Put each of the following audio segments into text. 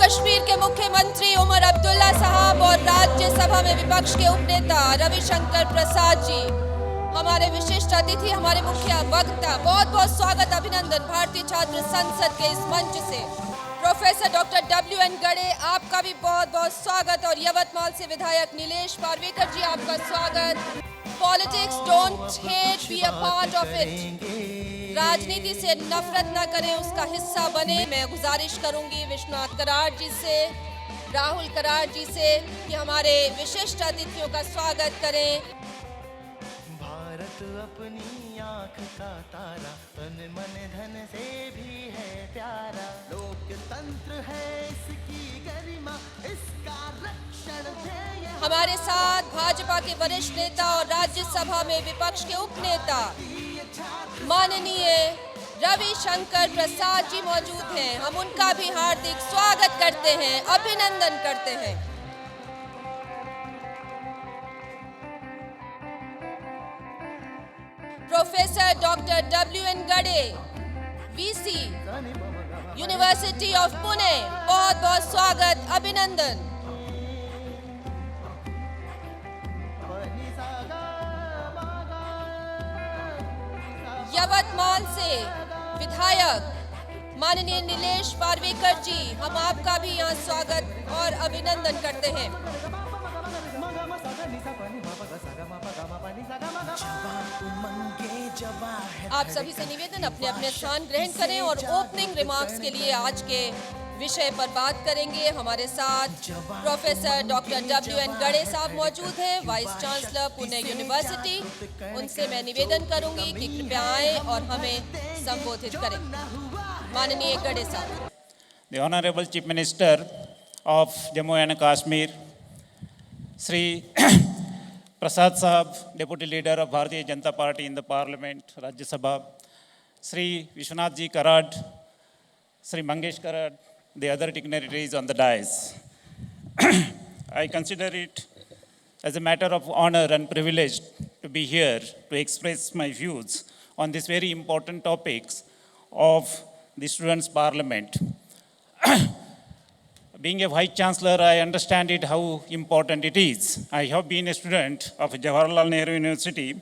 कश्मीर के मुख्यमंत्री उमर अब्दुल्ला साहब और राज्यसभा में विपक्ष के उपनेता रविशंकर प्रसाद जी, हमारे विशिष्ट अतिथि, हमारे मुख्य वक्ता, बहुत बहुत स्वागत, अभिनंदन भारतीय छात्र संसद के इस मंच से। प्रोफेसर डॉक्टर WN गड़े, आपका भी बहुत बहुत स्वागत, और यवतमाल से विधायक नीलेश पार्वेकर जी, आपका स्वागत। Politics don't hate, be a part of it. राजनीति से नफरत न करें, उसका हिस्सा बने। मैं गुजारिश करूंगी विश्वनाथ कराड़ जी से, राहुल कराड़ जी से कि हमारे विशिष्ट अतिथियों का स्वागत करें। भारत अपनी आँख का तारा, तन मन धन से भी है प्यारा। लोकतंत्र है इसकी गरिमा, इसका रक्षण ध्येय। हमारे साथ भाजपा के वरिष्ठ नेता और राज्यसभा में विपक्ष के उपनेता माननीय रविशंकर प्रसाद जी मौजूद हैं। हम उनका भी हार्दिक स्वागत करते हैं, अभिनंदन करते हैं। प्रोफेसर डॉक्टर WN गड़े, VC, यूनिवर्सिटी ऑफ पुणे, बहुत बहुत स्वागत, अभिनंदन। यवतमाल से विधायक माननीय नीलेश पार्वेकर जी, हम आपका भी यहाँ स्वागत और अभिनंदन करते हैं। आप सभी से निवेदन, अपने अपने स्थान ग्रहण करें और ओपनिंग रिमार्क्स के लिए आज के विषय पर बात करेंगे। हमारे साथ प्रोफेसर डॉक्टर WN गड़े साहब मौजूद हैं, वाइस चांसलर पुणे यूनिवर्सिटी। उनसे मैं निवेदन करूंगी कि कृपया आए और हमें संबोधित करें। माननीय गड़े साहब। The Honorable Chief Minister of Jammu and Kashmir, Sri Prasad Sahab, Deputy Leader of Bharatiya Janata Party in the Parliament, Rajya Sabha, Sri Vishwanath Ji Karad, Sri Mangesh Karad, the other dignitaries on the dais. I consider it as a matter of honor and privilege to be here to express my views on these very important topics of the Students' Parliament. Being a Vice Chancellor, I understand it how important it is. I have been a student of Jawaharlal Nehru University,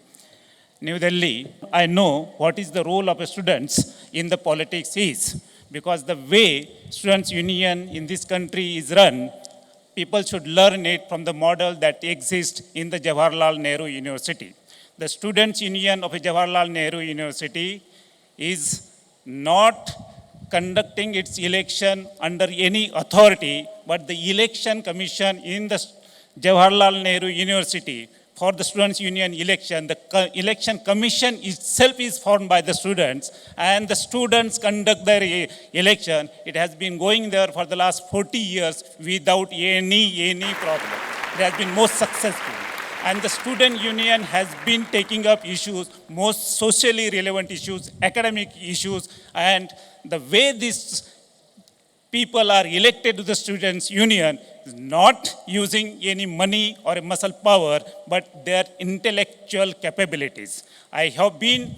New Delhi. I know what is the role of students in the politics is. Because the way Students' Union in this country is run, people should learn it from the model that exists in the Jawaharlal Nehru University. The Students' Union of Jawaharlal Nehru University is not conducting its election under any authority, but the election commission in the Jawaharlal Nehru University for the Students' Union election, the election commission itself is formed by the students, and the students conduct their election. It has been going there for the last 40 years without any problem. It has been most successful. And the student union has been taking up issues, most socially relevant issues, academic issues, and the way these people are elected to the students' union is not using any money or muscle power, but their intellectual capabilities. I have been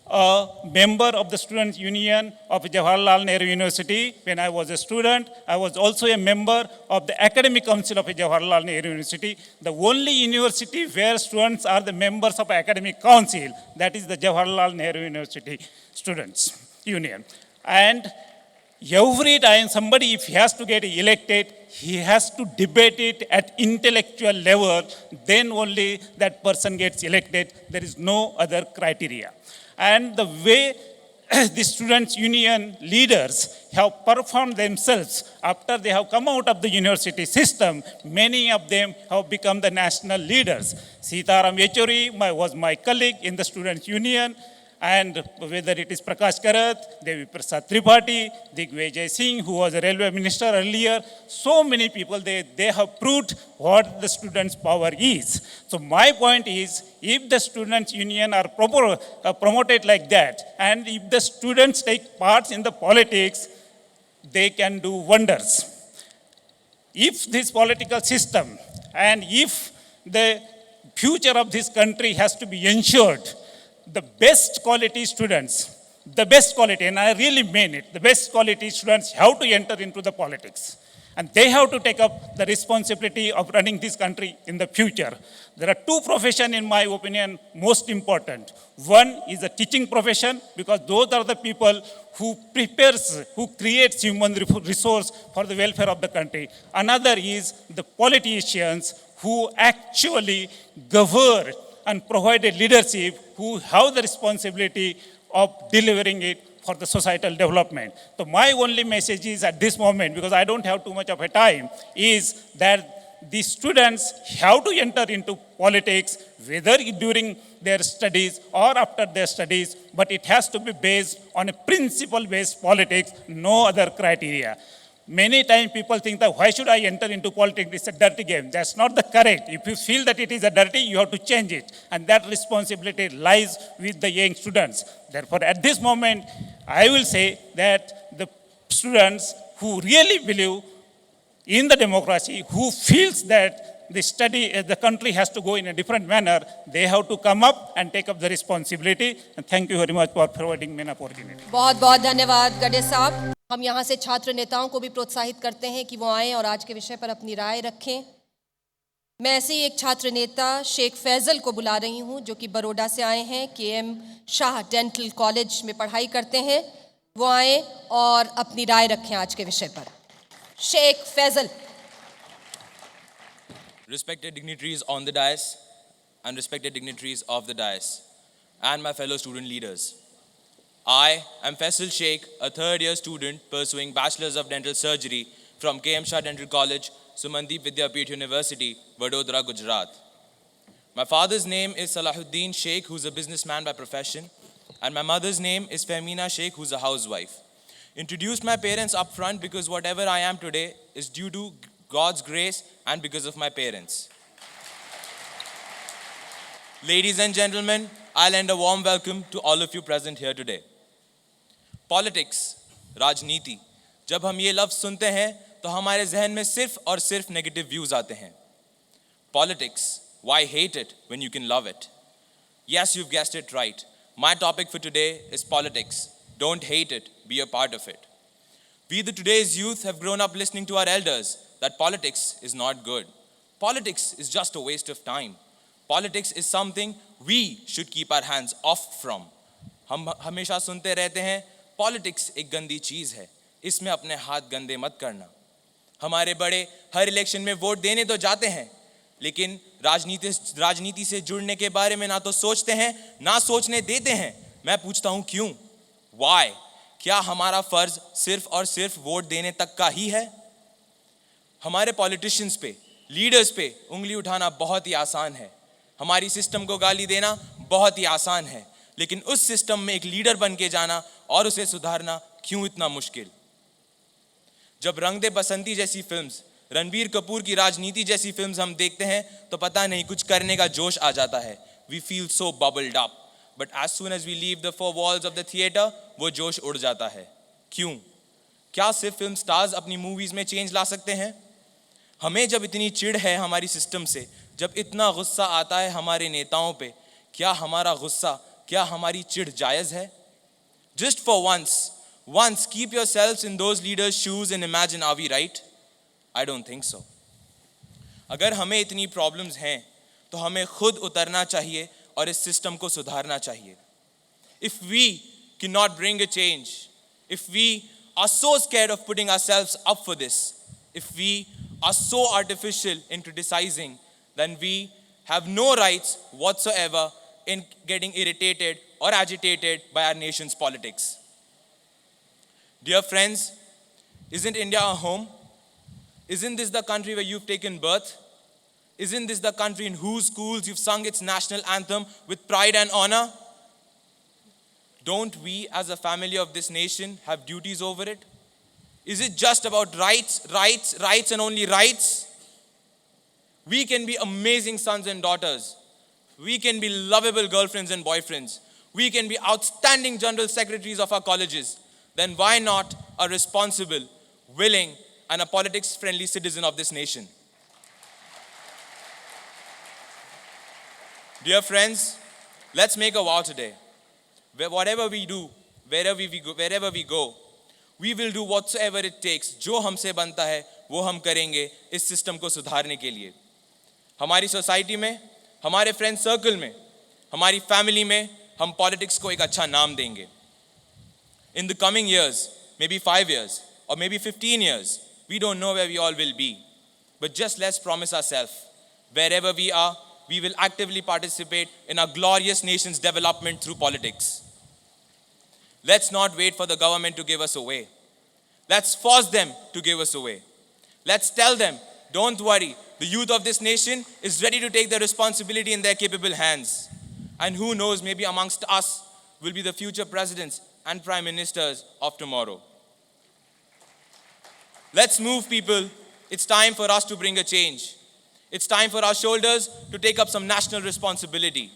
a member of the Students' Union of Jawaharlal Nehru University. When I was a student, I was also a member of the Academic Council of Jawaharlal Nehru University, the only university where students are the members of Academic Council, that is the Jawaharlal Nehru University Students' Union. And every time somebody, if he has to get elected, he has to debate it at intellectual level, then only that person gets elected. There is no other criteria. And the way the Students' Union leaders have performed themselves after they have come out of the university system, many of them have become the national leaders. Sitaram Yechuri was my colleague in the Students' Union. And whether it is Prakash Karath, Devi Prasad Tripathi, Digvijay Singh, who was a railway minister earlier, so many people, they have proved what the students' power is. So my point is, if the students' union are promoted like that, and if the students take part in the politics, they can do wonders. If this political system and if the future of this country has to be ensured, the best quality students, the best quality, and I really mean it, the best quality students have to enter into the politics. And they have to take up the responsibility of running this country in the future. There are two professions, in my opinion, most important. One is the teaching profession, because those are the people who creates human resource for the welfare of the country. Another is the politicians who actually govern and provide a leadership, who have the responsibility of delivering it for the societal development. So my only message is at this moment, because I don't have too much of a time, is that the students have to enter into politics, whether during their studies or after their studies, but it has to be based on a principle-based politics, no other criteria. Many times people think that why should I enter into politics? It's a dirty game. That's not the correct. If you feel that it is a dirty, you have to change it. And that responsibility lies with the young students. Therefore, at this moment, I will say that the students who really believe in the democracy, who feels that the country has to go in a different manner, they have to come up and take up the responsibility. And thank you very much for providing me an opportunity. बहुत बहुत धन्यवाद गडे साहब। हम यहाँ से छात्र नेताओं को भी प्रोत्साहित करते हैं कि वो आएं और आज के विषय पर अपनी राय रखें। मैं ऐसे ही एक छात्र नेता शेख फैजल को बुला रही हूँ, जो कि बड़ौदा से आए हैं, KM शाह डेंटल कॉलेज में पढ़ाई करते हैं। वो आएं और अपनी राय रखें आज के विषय पर। Sheikh Faizal. Respected dignitaries on the dais and respected dignitaries of the dais and my fellow student leaders. I am Faisal Sheikh, a third-year student pursuing Bachelor's of Dental Surgery from KM Shah Dental College, Sumandeep Vidyapeeth University, Vadodara, Gujarat. My father's name is Salahuddin Sheikh, who's a businessman by profession, and my mother's name is Fehmina Sheikh, who's a housewife. Introduced my parents up front because whatever I am today is due to God's grace and because of my parents. Ladies and gentlemen, I'll lend a warm welcome to all of you present here today. Politics, राजनीति, जब हम ये लफ्ज़ सुनते हैं तो हमारे जहन में सिर्फ और सिर्फ नेगेटिव व्यूज आते हैं. Politics, why hate it when you can love it? Yes, you've guessed it right. My topic for today is politics. Don't hate it, be a part of it. We, the today's youth, have grown up listening to our elders that politics is not good. Politics is just a waste of time. Politics is something we should keep our hands off from. हम हमेशा सुनते रहते हैं politics एक गंदी चीज़ है, इसमें अपने हाथ गंदे मत करना. हमारे बड़े हर इलेक्शन में वोट देने तो जाते हैं, लेकिन राजनीति से जुड़ने के बारे में ना तो सोचते हैं ना सोचने देते हैं. मैं पूछता हूँ क्यों? Why? क्या हमारा फर्ज सिर्फ और सिर्फ वोट देने तक का ही है? हमारे पॉलिटिशियंस पे, लीडर्स पे उंगली उठाना बहुत ही आसान है. हमारी सिस्टम को गाली देना बहुत ही आसान है, लेकिन उस सिस्टम में एक लीडर बन के जाना और उसे सुधारना क्यों इतना मुश्किल? जब रंग दे बसंती जैसी फिल्म्स, रणबीर कपूर की राजनीति जैसी फिल्म्स हम देखते हैं तो पता नहीं कुछ करने का जोश आ जाता है. We feel so bubbled up, but as soon as we leave the four walls of the theater, वो जोश उड़ जाता है. क्यों? क्या सिर्फ फिल्म स्टार्स अपनी मूवीज में चेंज ला सकते हैं? हमें जब इतनी चिढ़ है हमारी सिस्टम से, जब इतना गुस्सा आता है हमारे नेताओं पे, क्या हमारा गुस्सा, क्या हमारी चिढ़ जायज़ है? Just for once keep yourselves in those leaders' shoes and imagine, are we right? I don't think so. अगर हमें इतनी प्रॉब्लम्स हैं तो हमें खुद उतरना चाहिए और इस सिस्टम को सुधारना चाहिए. If we cannot bring a change, if we are so scared of putting ourselves up for this, if we are so artificial in criticizing, then we have no rights whatsoever in getting irritated or agitated by our nation's politics. Dear friends, isn't India a home? Isn't this the country where you've taken birth? Isn't this the country in whose schools you've sung its national anthem with pride and honor? Don't we as a family of this nation have duties over it? Is it just about rights and only rights? We can be amazing sons and daughters. We can be lovable girlfriends and boyfriends. We can be outstanding general secretaries of our colleges. Then why not a responsible, willing, and a politics-friendly citizen of this nation? Dear friends, let's make a vow today. Whatever we do, wherever we go, we will do whatsoever it takes. जो हमसे बनता है वो हम करेंगे इस system को सुधारने के लिए। हमारी सोसाइटी में, हमारे फ्रेंड सर्कल में, हमारी फैमिली में हम पॉलिटिक्स को एक अच्छा नाम देंगे। In the coming years, maybe 5 years or maybe 15 years, we don't know where we all will be. But just let's promise ourselves, wherever we are, we will actively participate in our glorious nation's development through politics. Let's not wait for the government to give us away. Let's force them to give us away. Let's tell them, don't worry, the youth of this nation is ready to take the responsibility in their capable hands. And who knows, maybe amongst us will be the future presidents and prime ministers of tomorrow. Let's move, people. It's time for us to bring a change. It's time for our shoulders to take up some national responsibility.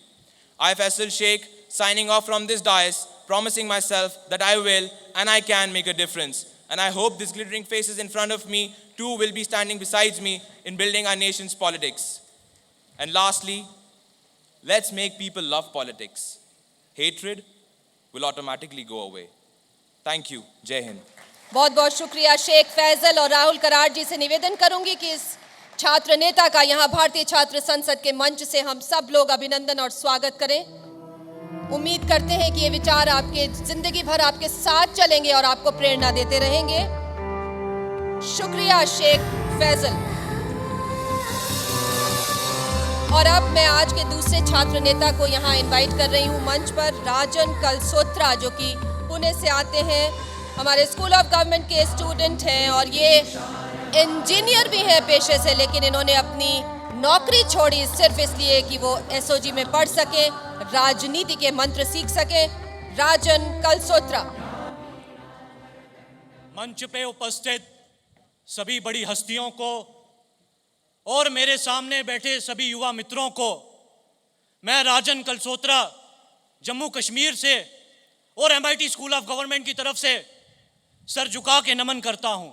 I, Faisal Sheikh, signing off from this dais, promising myself that I will and I can make a difference. And I hope these glittering faces in front of me too will be standing beside me in building our nation's politics. And lastly, let's make people love politics. Hatred will automatically go away. Thank you. Jai Hind. बहुत बहुत शुक्रिया शेख फैजल और राहुल कराड़ जी से निवेदन करूंगी कि इस छात्र नेता का यहाँ भारतीय छात्र संसद के मंच से हम सब लोग अभिनंदन और स्वागत करें। उम्मीद करते हैं कि ये विचार आपके जिंदगी भर आपके साथ चलेंगे और आपको प्रेरणा देते रहेंगे। शुक्रिया शेख फैजल। और अब मैं आज के दूसरे छात्र नेता को यहाँ इनवाइट कर रही हूँ मंच पर, राजन कलसोत्रा, जो कि पुणे से आते हैं, हमारे स्कूल ऑफ गवर्नमेंट के स्टूडेंट हैं और ये इंजीनियर भी हैं पेशे से, लेकिन इन्होंने अपनी नौकरी छोड़ी सिर्फ इसलिए कि वो एसओजी में पढ़ सके, राजनीति के मंत्र सीख सके। राजन कलसोत्रा। मंच पे उपस्थित सभी बड़ी हस्तियों को और मेरे सामने बैठे सभी युवा मित्रों को मैं राजन कलसोत्रा जम्मू कश्मीर से और एमआईटी स्कूल ऑफ गवर्नमेंट की तरफ से सर झुका के नमन करता हूं।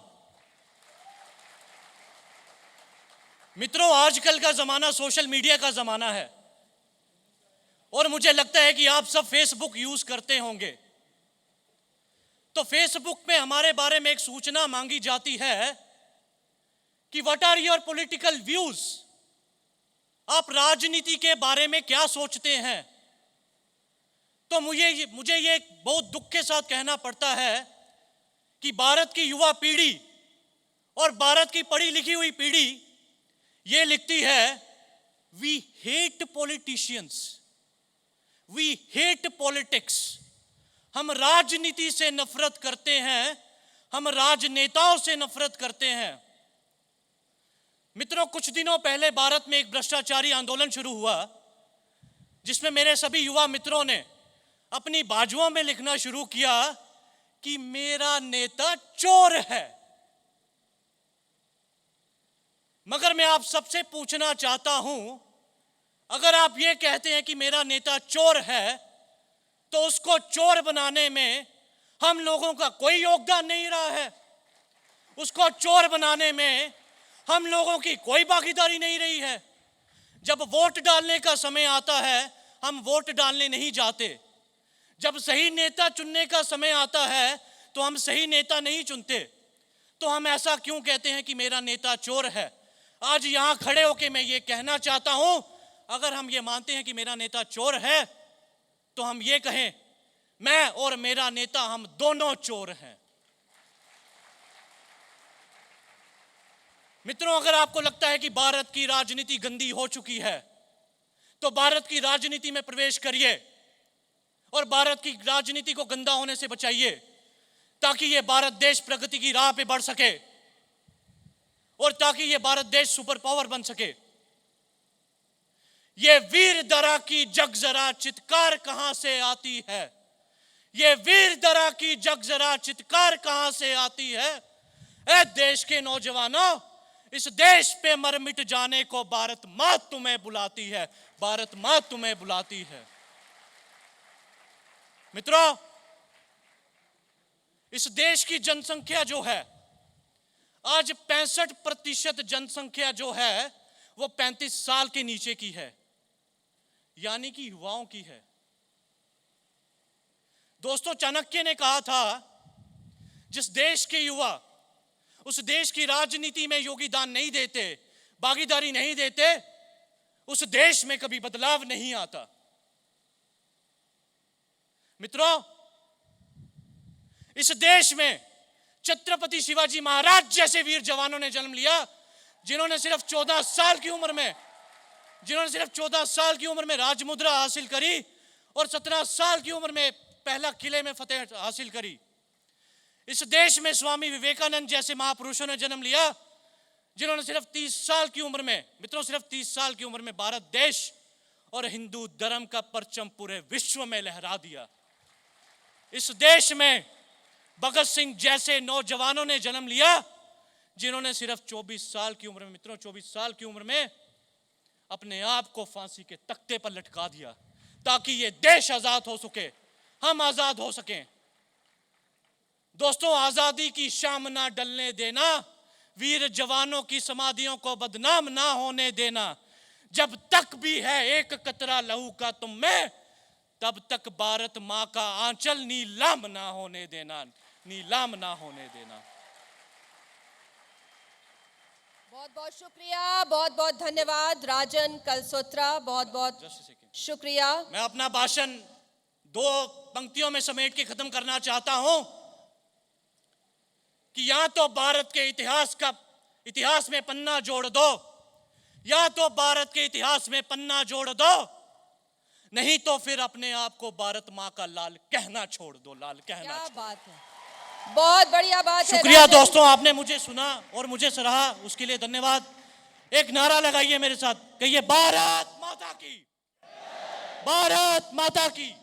मित्रों, आजकल का ज़माना सोशल मीडिया का ज़माना है और मुझे लगता है कि आप सब फेसबुक यूज़ करते होंगे। तो फेसबुक में हमारे बारे में एक सूचना मांगी जाती है कि what are your political views, आप राजनीति के बारे में क्या सोचते हैं। तो मुझे ये बहुत दुख के साथ कहना पड़ता है कि भारत की युवा पीढ़ी और भारत की पढ़ी लिखी हुई पीढ़ी ये लिखती है, we hate politicians, we hate politics. हम राजनीति से नफरत करते हैं, हम राजनेताओं से नफरत करते हैं। मित्रों, कुछ दिनों पहले भारत में एक भ्रष्टाचारी आंदोलन शुरू हुआ जिसमें मेरे सभी युवा मित्रों ने अपनी बाजुओं में लिखना शुरू किया कि मेरा नेता चोर है। मगर मैं आप सबसे पूछना चाहता हूं, अगर आप ये कहते हैं कि मेरा नेता चोर है, तो उसको चोर बनाने में हम लोगों का कोई योगदान नहीं रहा है। उसको चोर बनाने में हम लोगों की कोई भागीदारी नहीं रही है। जब वोट डालने का समय आता है, हम वोट डालने नहीं जाते। जब सही नेता चुनने का समय आता है, तो हम सही नेता नहीं चुनते। तो हम ऐसा क्यों कहते हैं कि मेरा नेता चोर है? आज यहां खड़े होकर मैं ये कहना चाहता हूं, अगर हम ये मानते हैं कि मेरा नेता चोर है, तो हम ये कहें, मैं और मेरा नेता हम दोनों चोर हैं। मित्रों, अगर आपको लगता है कि भारत की राजनीति गंदी हो चुकी है, तो भारत की राजनीति में प्रवेश करिए और भारत की राजनीति को गंदा होने से बचाइए, ताकि ये भारत देश प्रगति की राह पे बढ़ सके और ताकि ये भारत देश सुपर पावर बन सके। ये वीर दरा की जग जरा चित्कार कहां से आती है? ये वीर दरा की जग जरा चित्कार कहां से आती है? ऐ देश के नौजवानों, इस देश पे मर मिट जाने को भारत मां तुम्हें बुलाती है, भारत मां तुम्हें बुलाती है। मित्रों, इस देश की जनसंख्या जो है, आज 65% जनसंख्या जो है वो 35 साल के नीचे की है, यानी कि युवाओं की है। दोस्तों, चाणक्य ने कहा था, जिस देश के युवा उस देश की राजनीति में योगदान नहीं देते, भागीदारी नहीं देते, उस देश में कभी बदलाव नहीं आता। मित्रों, इस देश में छत्रपति शिवाजी महाराज जैसे वीर जवानों ने जन्म लिया, जिन्होंने सिर्फ 14 साल की उम्र में राजमुद्रा हासिल करी और 17 साल की उम्र में पहला किले में फतेह हासिल करी। इस देश में स्वामी विवेकानंद जैसे महापुरुषों ने जन्म लिया, जिन्होंने सिर्फ 30 साल की उम्र में, मित्रों, सिर्फ 30 साल की उम्र में भारत देश और हिंदू धर्म का परचम पूरे विश्व में लहरा दिया। इस देश में भगत सिंह जैसे नौजवानों ने जन्म लिया, जिन्होंने सिर्फ 24 साल की उम्र में, मित्रों, 24 साल की उम्र में अपने आप को फांसी के तख्ते पर लटका दिया, ताकि ये देश आजाद हो सके, हम आजाद हो सकें। दोस्तों, आजादी की शाम ना डलने देना, वीर जवानों की समाधियों को बदनाम ना होने देना। जब तक भी है एक कतरा लहू का तुम में, तब तक भारत मां का आंचल नीलाम ना होने देना, नीलाम ना होने देना। बहुत बहुत शुक्रिया, बहुत बहुत धन्यवाद राजन कलसोत्रा, बहुत बहुत शुक्रिया। मैं अपना भाषण 2 पंक्तियों में समेट के खत्म करना चाहता हूं कि या तो भारत के इतिहास में पन्ना जोड़ दो, या तो भारत के इतिहास में पन्ना जोड़ दो, नहीं तो फिर अपने आप को भारत मां का लाल कहना छोड़ दो, लाल कहना। क्या बात है, बहुत बढ़िया बात है। शुक्रिया दोस्तों, आपने मुझे सुना और मुझे सराहा, उसके लिए धन्यवाद। एक नारा लगाइए मेरे साथ, कहिए भारत माता की, भारत माता की।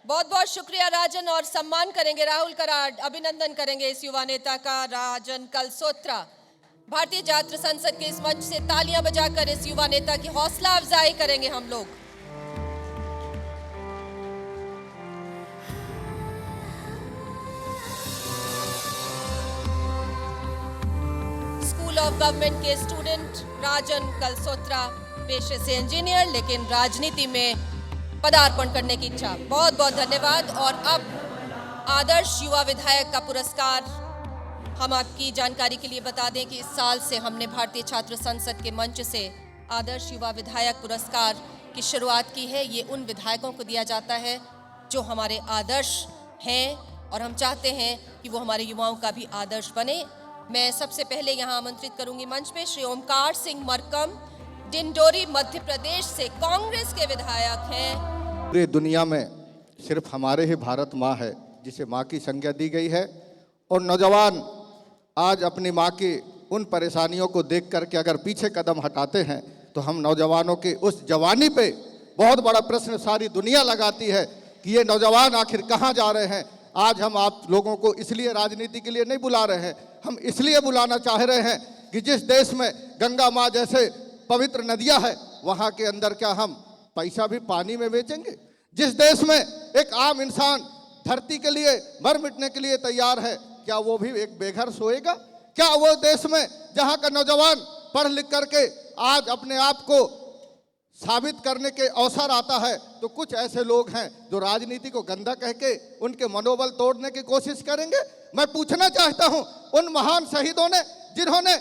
बहुत बहुत शुक्रिया राजन, और सम्मान करेंगे राहुल कराड़, अभिनंदन करेंगे इस युवा नेता का, राजन कलसोत्रा। भारतीय छात्र संसद के इस मंच से तालियां बजाकर इस युवा नेता की हौसला अफजाई करेंगे हम लोग। स्कूल ऑफ गवर्नमेंट के स्टूडेंट राजन कलसोत्रा, पेशे से इंजीनियर, लेकिन राजनीति में पदार्पण करने की इच्छा। बहुत बहुत धन्यवाद। और अब आदर्श युवा विधायक का पुरस्कार, हम आपकी जानकारी के लिए बता दें कि इस साल से हमने भारतीय छात्र संसद के मंच से आदर्श युवा विधायक पुरस्कार की शुरुआत की है। ये उन विधायकों को दिया जाता है जो हमारे आदर्श हैं, और हम चाहते हैं कि वो हमारे युवाओं का भी आदर्श बने। मैं सबसे पहले यहाँ आमंत्रित करूंगी मंच पे श्री ओमकार सिंह मरकम, डिंडोरी मध्य प्रदेश से कांग्रेस के विधायक हैं। पूरी दुनिया में सिर्फ हमारे ही भारत माँ है जिसे माँ की संज्ञा दी गई है, और नौजवान आज अपनी माँ की उन परेशानियों को देख करके अगर पीछे कदम हटाते हैं तो हम नौजवानों की उस जवानी पे बहुत बड़ा प्रश्न सारी दुनिया लगाती है कि ये नौजवान आखिर कहाँ जा रहे हैं। आज हम आप लोगों को इसलिए राजनीति के लिए नहीं बुला रहे हैं, हम इसलिए बुलाना चाह रहे हैं कि जिस देश में गंगा माँ जैसे पवित्र नदियाँ है, वहाँ के अंदर क्या हम पैसा भी पानी में बेचेंगे? जिस देश में एक आम इंसान धरती के लिए मर मिटने के लिए तैयार है, क्या वो भी एक बेघर सोएगा? क्या वो देश में जहाँ का नौजवान पढ़ लिख करके आज अपने आप को साबित करने के अवसर आता है, तो कुछ ऐसे लोग हैं जो राजनीति को गंदा कह के उनके मनोबल तोड़ने की कोशिश करेंगे। मैं पूछना चाहता हूं उन महान शहीदों ने जिन्होंने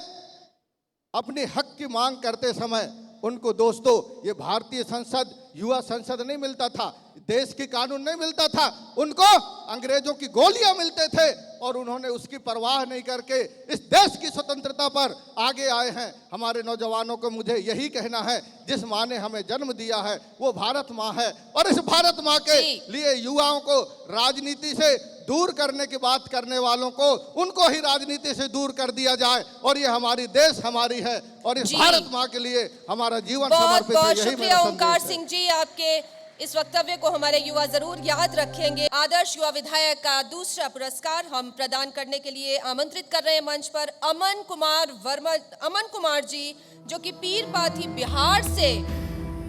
अपने हक की मांग करते समय उनको, दोस्तों, ये भारतीय संसद, युवा संसद नहीं मिलता था, देश की कानून नहीं मिलता था, उनको अंग्रेजों की गोलियां मिलते थे, और उन्होंने उसकी परवाह नहीं करके इस देश की स्वतंत्रता पर आगे आए हैं। हमारे नौजवानों को मुझे यही कहना है, जिस माँ ने हमें जन्म दिया है वो भारत माँ है, और इस भारत माँ के लिए युवाओं को राजनीति से दूर करने की बात करने वालों को, उनको ही राजनीति से दूर कर दिया जाए, और ये हमारी देश हमारी है, और इस भारत माँ के लिए हमारा जीवन समर्पित है। यही शुक्रिया ओमकार सिंह जी, आपके इस वक्तव्य को हमारे युवा जरूर याद रखेंगे। आदर्श युवा विधायक का दूसरा पुरस्कार हम प्रदान करने के लिए आमंत्रित कर रहे हैं मंच पर अमन कुमार वर्मा, अमन कुमार जी, जो कि पीरपाथी बिहार से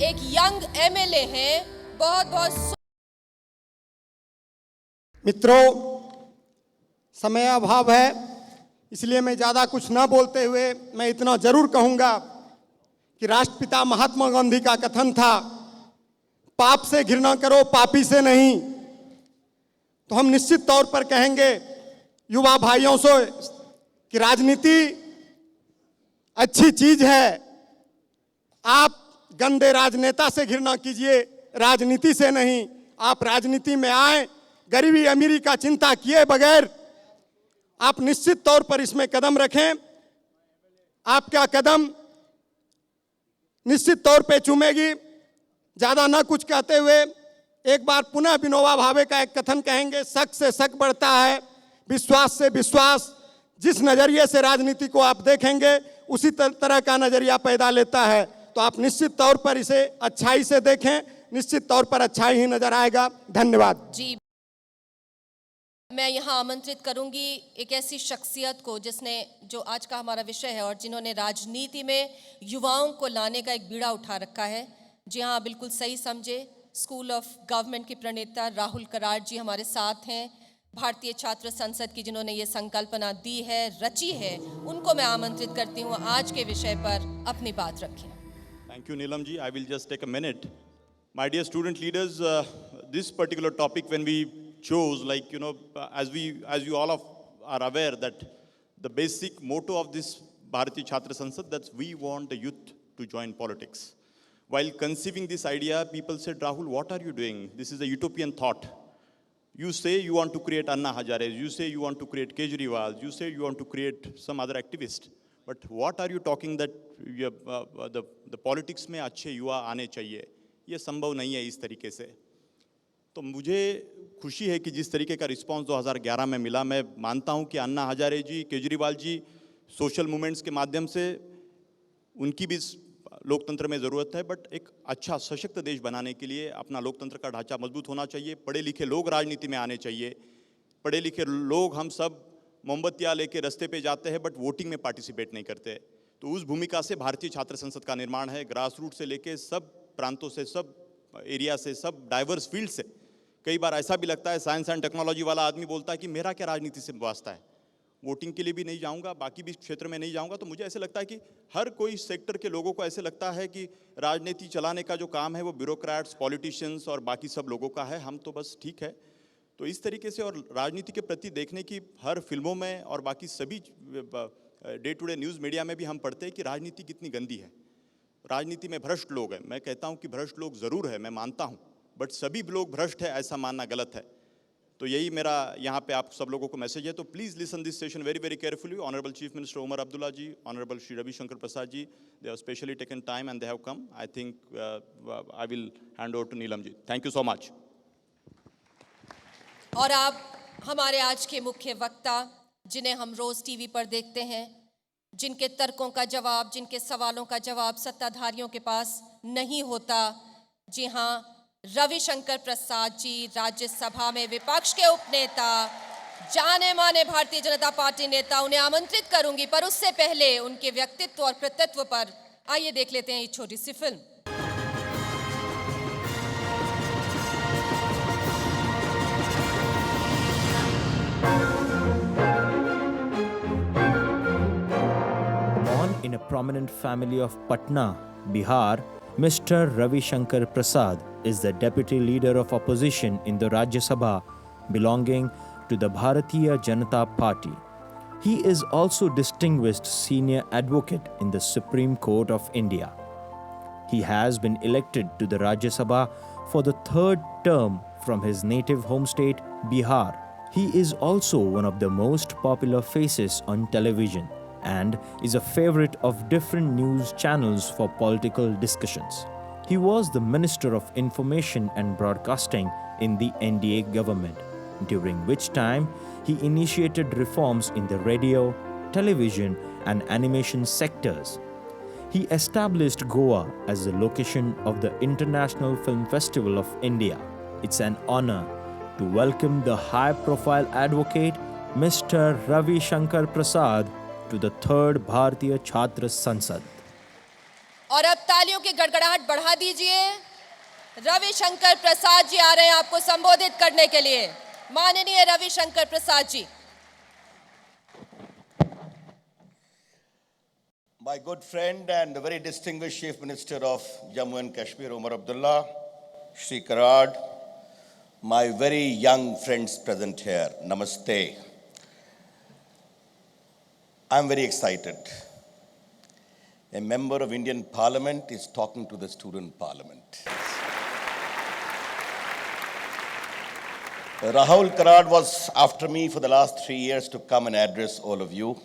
एक यंग एमएलए हैं। बहुत बहुत मित्रों, समय अभाव है, इसलिए मैं ज़्यादा कुछ न बोलते हुए मैं इतना जरूर कहूँगा कि राष्ट्रपिता महात्मा गांधी का कथन था, पाप से घृणा करो, पापी से नहीं। तो हम निश्चित तौर पर कहेंगे युवा भाइयों से कि राजनीति अच्छी चीज है। आप गंदे राजनेता से घृणा कीजिए, राजनीति से नहीं। आप राजनीति में आए गरीबी अमीरी का चिंता किए बगैर, आप निश्चित तौर पर इसमें कदम रखें। आपका कदम निश्चित तौर पे चूमेगी। ज्यादा ना कुछ कहते हुए एक बार पुनः विनोबा भावे का एक कथन कहेंगे, शक से शक बढ़ता है, विश्वास से विश्वास। जिस नजरिए से राजनीति को आप देखेंगे उसी तरह का नजरिया पैदा लेता है। तो आप निश्चित तौर पर इसे अच्छाई से देखें, निश्चित तौर पर अच्छाई ही नजर आएगा। धन्यवाद जी, मैं यहाँ आमंत्रित करूंगी एक ऐसी शख्सियत को जिसने, जो आज का हमारा विषय है, और जिन्होंने राजनीति में युवाओं को लाने का एक बीड़ा उठा रखा है। जी हाँ, बिल्कुल सही समझे। स्कूल ऑफ गवर्नमेंट के प्रणेता राहुल कराड़ जी हमारे साथ हैं। भारतीय छात्र संसद की जिन्होंने ये संकल्पना दी है, रची है, उनको मैं आमंत्रित करती हूँ आज के विषय पर अपनी बात रखें। Thank you, Neelam ji. I will just take a minute. My dear student leaders, this particular topic when we chose, like, you know, as you all are aware that the basic motto of this Bharatiya Chhatra Sansad, that we want the youth to join politics. While conceiving this idea, people said, Rahul, what are you doing? This is a utopian thought. You say you want to create Anna Hazare, you say you want to create Kejriwal, you say you want to create some other activist. But what are you talking that the politics में अच्छे युवा आने चाहिए? ये संभव नहीं है इस तरीके से। तो मुझे खुशी है कि जिस तरीके का रिस्पांस 2011 में मिला, मैं मानता हूं कि अन्ना हजारे जी, केजरीवाल जी सोशल मूवमेंट्स के माध्यम से उनकी भी लोकतंत्र में ज़रूरत है, बट एक अच्छा सशक्त देश बनाने के लिए अपना लोकतंत्र का ढांचा मजबूत होना चाहिए। पढ़े लिखे लोग राजनीति में आने चाहिए। पढ़े लिखे लोग, हम सब मोमबत्तियाँ लेके रास्ते पे जाते हैं बट वोटिंग में पार्टिसिपेट नहीं करते। तो उस भूमिका से भारतीय छात्र संसद का निर्माण है। ग्रास रूट से लेके सब प्रांतों से, सब एरिया से, सब डाइवर्स फील्ड से। कई बार ऐसा भी लगता है, साइंस एंड टेक्नोलॉजी वाला आदमी बोलता है कि मेरा क्या राजनीति से वास्ता है, वोटिंग के लिए भी नहीं जाऊंगा, बाकी भी क्षेत्र में नहीं जाऊंगा। तो मुझे ऐसे लगता है कि हर कोई सेक्टर के लोगों को ऐसे लगता है कि राजनीति चलाने का जो काम है वो ब्यूरोक्रेट्स, पॉलिटिशियंस और बाकी सब लोगों का है, हम तो बस ठीक है। तो इस तरीके से, और राजनीति के प्रति देखने की हर फिल्मों में और बाकी सभी day to day news media में भी हम पढ़ते हैं कि राजनीति कितनी गंदी है, राजनीति में भ्रष्ट लोग हैं। मैं कहता हूं कि भ्रष्ट लोग ज़रूर है, मैं मानता हूं, बट सभी लोग भ्रष्ट है ऐसा मानना गलत है। तो यही मेरा यहाँ पे आप सब लोगों को मैसेज है। तो please listen this session very very carefully. Honourable chief minister Omar Abdullah ji, honourable Shri Ravishankar Prasad ji, they have specially taken time and they have come. I think I will hand over to Neelam ji. Thank you so much. और आप हमारे आज के मुख्य वक्ता, जिन्हें हम रोज TV पर देखते हैं, जिनके तर्कों का जवाब, जिनके सवालों का जवाब सत्ताधारियों के पास नहीं होता। जी हाँ, रविशंकर प्रसाद जी, राज्यसभा में विपक्ष के उपनेता, जाने माने भारतीय जनता पार्टी नेता, उन्हें आमंत्रित करूंगी, पर उससे पहले उनके व्यक्तित्व और कृतित्व पर आइए देख लेते हैं ये छोटी सी film. In a prominent family of Patna, Bihar, Mr. Ravi Shankar Prasad is the deputy leader of opposition in the Rajya Sabha belonging to the Bharatiya Janata Party. He is also distinguished senior advocate in the Supreme Court of India. He has been elected to the Rajya Sabha for the third term from his native home state, Bihar. He is also one of the most popular faces on television and is a favorite of different news channels for political discussions. He was the Minister of Information and Broadcasting in the NDA government, during which time he initiated reforms in the radio, television and animation sectors. He established Goa as the location of the International Film Festival of India. It's an honor to welcome the high-profile advocate, Mr. Ravi Shankar Prasad, to the third Bharatiya Chhatra Sansad. और अब तालियों की गड़गड़ाहट बढ़ा दीजिए। रविशंकर प्रसाद जी आ रहे हैं आपको संबोधित करने के लिए। माननीय रविशंकर प्रसाद जी। My good friend and the very distinguished Chief Minister of Jammu and Kashmir, Omar Abdullah, Shri Karad, my very young friends present here, Namaste. I'm very excited. A member of Indian Parliament is talking to the student parliament. Rahul Karad was after me for the last 3 years to come and address all of you.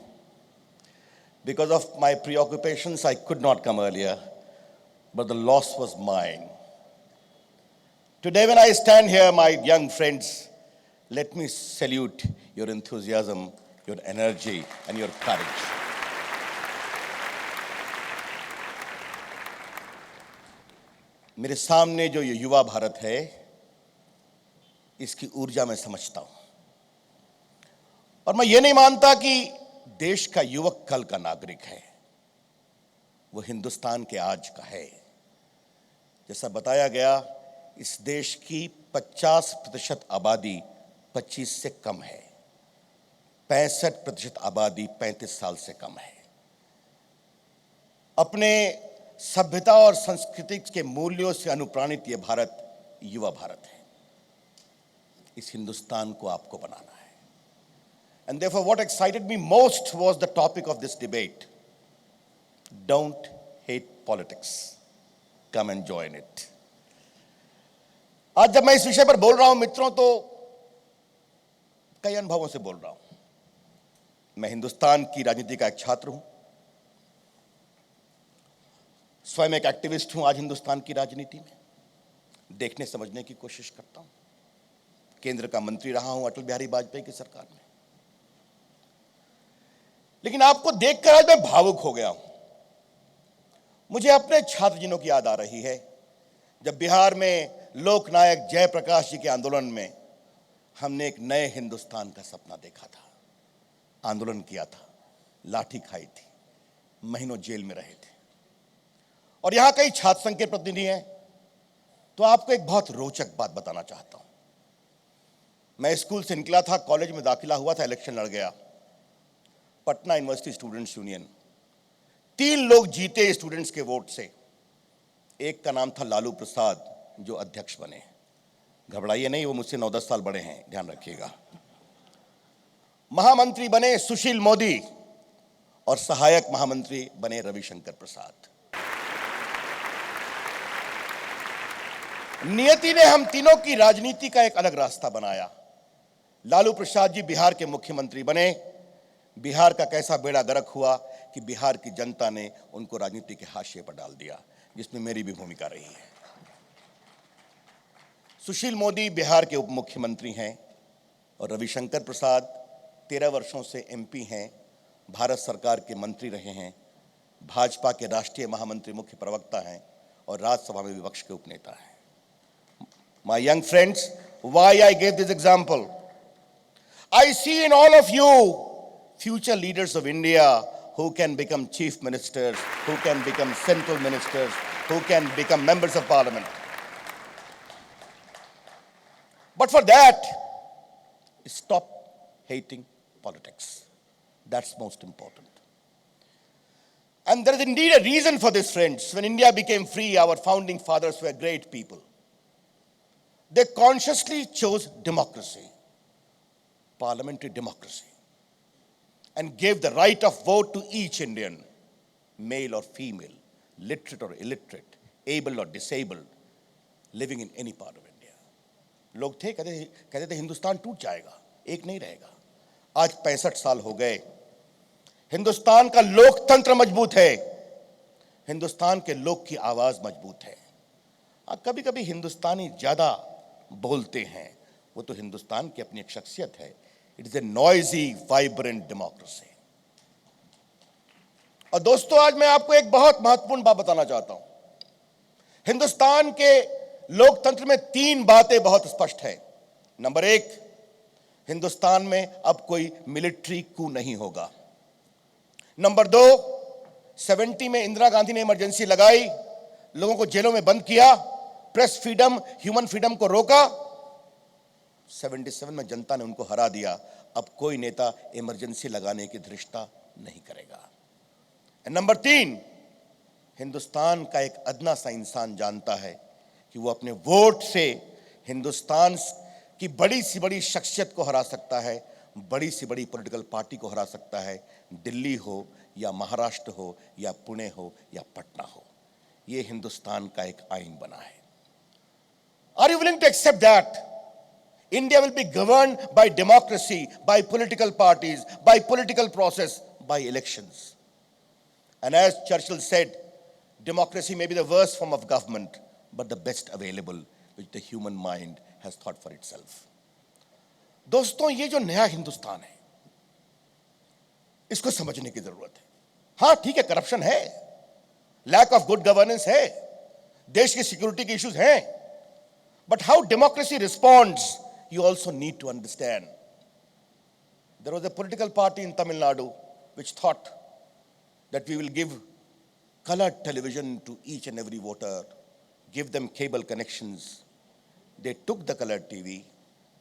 Because of my preoccupations, I could not come earlier, but the loss was mine. Today, when I stand here, my young friends, let me salute your enthusiasm, your energy, and your courage. मेरे सामने जो ये युवा भारत है, इसकी ऊर्जा मैं समझता हूं, और मैं ये नहीं मानता कि देश का युवक कल का नागरिक है, वो हिंदुस्तान के आज का है। जैसा बताया गया, इस देश की 50% आबादी 25 से कम है, 65% आबादी 35 साल से कम है। अपने सभ्यता और संस्कृति के मूल्यों से अनुप्राणित ये भारत युवा भारत है। इस हिंदुस्तान को आपको बनाना है। And therefore, what excited me most was the topic of this debate. Don't hate politics. Come and join it. आज जब मैं इस विषय पर बोल रहा हूं मित्रों, तो कई अनुभवों से बोल रहा हूं। मैं हिंदुस्तान की राजनीति का एक छात्र हूं, स्वयं एक एक्टिविस्ट हूं आज हिंदुस्तान की राजनीति में, देखने समझने की कोशिश करता हूं। केंद्र का मंत्री रहा हूं अटल बिहारी वाजपेयी की सरकार में। लेकिन आपको देखकर आज मैं भावुक हो गया हूं। मुझे अपने छात्र दिनों की याद आ रही है, जब बिहार में लोकनायक जयप्रकाश जी के आंदोलन में हमने एक नए हिंदुस्तान का सपना देखा था, आंदोलन किया था, लाठी खाई थी, महीनों जेल में रहे थे। और यहां कई छात्र संघ के प्रतिनिधि हैं, तो आपको एक बहुत रोचक बात बताना चाहता हूं। मैं स्कूल से निकला था, कॉलेज में दाखिला हुआ था, इलेक्शन लड़ गया, पटना यूनिवर्सिटी स्टूडेंट्स यूनियन। 3 लोग जीते स्टूडेंट्स के वोट से। एक का नाम था लालू प्रसाद, जो अध्यक्ष बने। घबराइए नहीं, वो मुझसे 9-10 साल बड़े हैं, ध्यान रखिएगा। महामंत्री बने सुशील मोदी, और सहायक महामंत्री बने रविशंकर प्रसाद। नियति ने हम तीनों की राजनीति का एक अलग रास्ता बनाया। लालू प्रसाद जी बिहार के मुख्यमंत्री बने। बिहार का कैसा बेड़ा गर्क हुआ कि बिहार की जनता ने उनको राजनीति के हाशिए पर डाल दिया, जिसमें मेरी भी भूमिका रही है। सुशील मोदी बिहार के उप मुख्यमंत्री हैं, और रविशंकर प्रसाद 13 वर्षों से एमपी हैं, भारत सरकार के मंत्री रहे हैं, भाजपा के राष्ट्रीय महामंत्री मुख्य प्रवक्ता हैं, और राज्यसभा में विपक्ष के उपनेता हैं। My young friends, why I gave this example? I see in all of you future leaders of India who can become chief ministers, who can become central ministers, who can become members of parliament. But for that, stop hating politics. That's most important. And there is indeed a reason for this, friends. When India became free, our founding fathers were great people. They consciously chose democracy, parliamentary democracy, and gave the right of vote to each Indian, male or female, literate or illiterate, able or disabled, living in any part of India. लोग थे, कहते थे हिंदुस्तान टूट जाएगा, एक नहीं रहेगा। आज 65 साल हो गए, हिंदुस्तान का लोकतंत्र मजबूत है, हिंदुस्तान के लोग की आवाज मजबूत है। कभी कभी हिंदुस्तानी ज्यादा बोलते हैं, वो तो हिंदुस्तान की अपनी एक शख्सियत है। It is a noisy vibrant democracy. और दोस्तों, आज मैं आपको एक बहुत महत्वपूर्ण बात बताना चाहता हूं। हिंदुस्तान के लोकतंत्र में 3 बातें बहुत स्पष्ट है। नंबर 1, हिंदुस्तान में अब कोई मिलिट्री कू नहीं होगा। नंबर 2, 70 में इंदिरा गांधी ने इमरजेंसी लगाई, लोगों को जेलों में बंद किया, प्रेस फ्रीडम, ह्यूमन फ्रीडम को रोका। 77 में जनता ने उनको हरा दिया। अब कोई नेता इमरजेंसी लगाने की धृष्टता नहीं करेगा। नंबर 3, हिंदुस्तान का एक अदना सा इंसान जानता है कि वो अपने वोट से हिंदुस्तान की बड़ी सी बड़ी शख्सियत को हरा सकता है, बड़ी से बड़ी पॉलिटिकल पार्टी को हरा सकता है, दिल्ली हो या महाराष्ट्र हो या पुणे हो या पटना हो। ये हिंदुस्तान का एक आईन बना है। Are you willing to accept that India will be governed by democracy, by political parties, by political process, by elections? And as Churchill said, democracy may be the worst form of government, but the best available, which the human mind has thought for itself. दोस्तों, ये जो नया हिंदुस्तान है, इसको समझने की जरूरत है। हाँ ठीक है, करप्शन है, लैक ऑफ गुड गवर्नेंस है, देश की सिक्योरिटी के इश्यूज हैं, but how democracy responds, you also need to understand. There was a political party in Tamil Nadu which thought that we will give colored television to each and every voter, give them cable connections. They took the colored TV,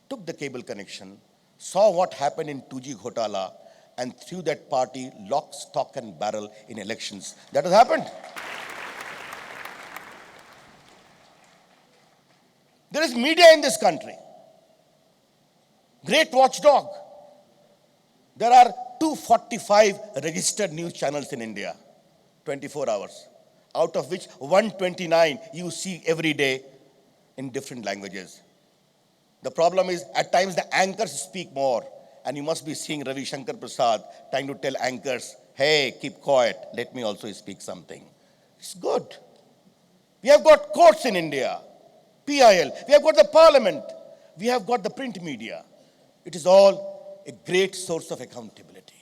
took the cable connection, saw what happened in 2G Ghotala, and threw that party lock, stock and barrel in elections. That has happened. There is media in this country. Great watchdog. There are 245 registered news channels in India, 24 hours, out of which 129 you see every day in different languages. The problem is, at times the anchors speak more, and you must be seeing Ravi Shankar Prasad trying to tell anchors, hey, keep quiet, let me also speak something. It's good. We have got courts in India, PIL, we have got the parliament, we have got the print media. It is all a great source of accountability.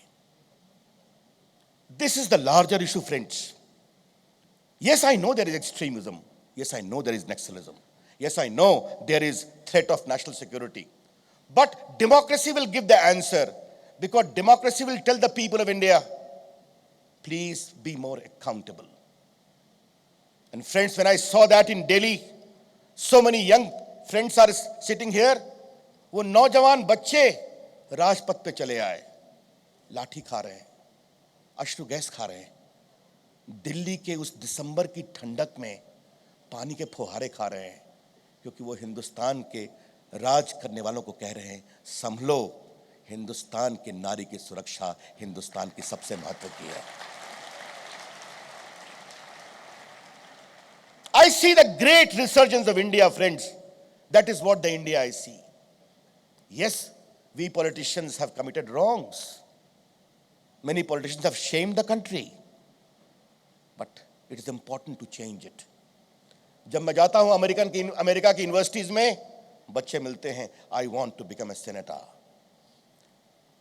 This is the larger issue, friends. Yes, I know there is extremism. Yes, I know there is nationalism. Yes, I know there is threat of national security. But democracy will give the answer, because democracy will tell the people of India, please be more accountable. And friends, when I saw that in Delhi, so many young friends are sitting here, वो नौजवान बच्चे राजपथ पे चले आए, लाठी खा रहे हैं, अश्रु गैस खा रहे हैं, दिल्ली के उस दिसंबर की ठंडक में पानी के फुहारे खा रहे हैं, क्योंकि वो हिंदुस्तान के राज करने वालों को कह रहे हैं, संभलो, हिंदुस्तान की नारी की सुरक्षा हिंदुस्तान की सबसे महत्व की है। I see the great resurgence of India, friends. That is what the India I see. Yes, we politicians have committed wrongs. Many politicians have shamed the country. But it is important to change it. जब मैं जाता हूं America की universities में, बच्चे मिलते हैं, I want to become a senator.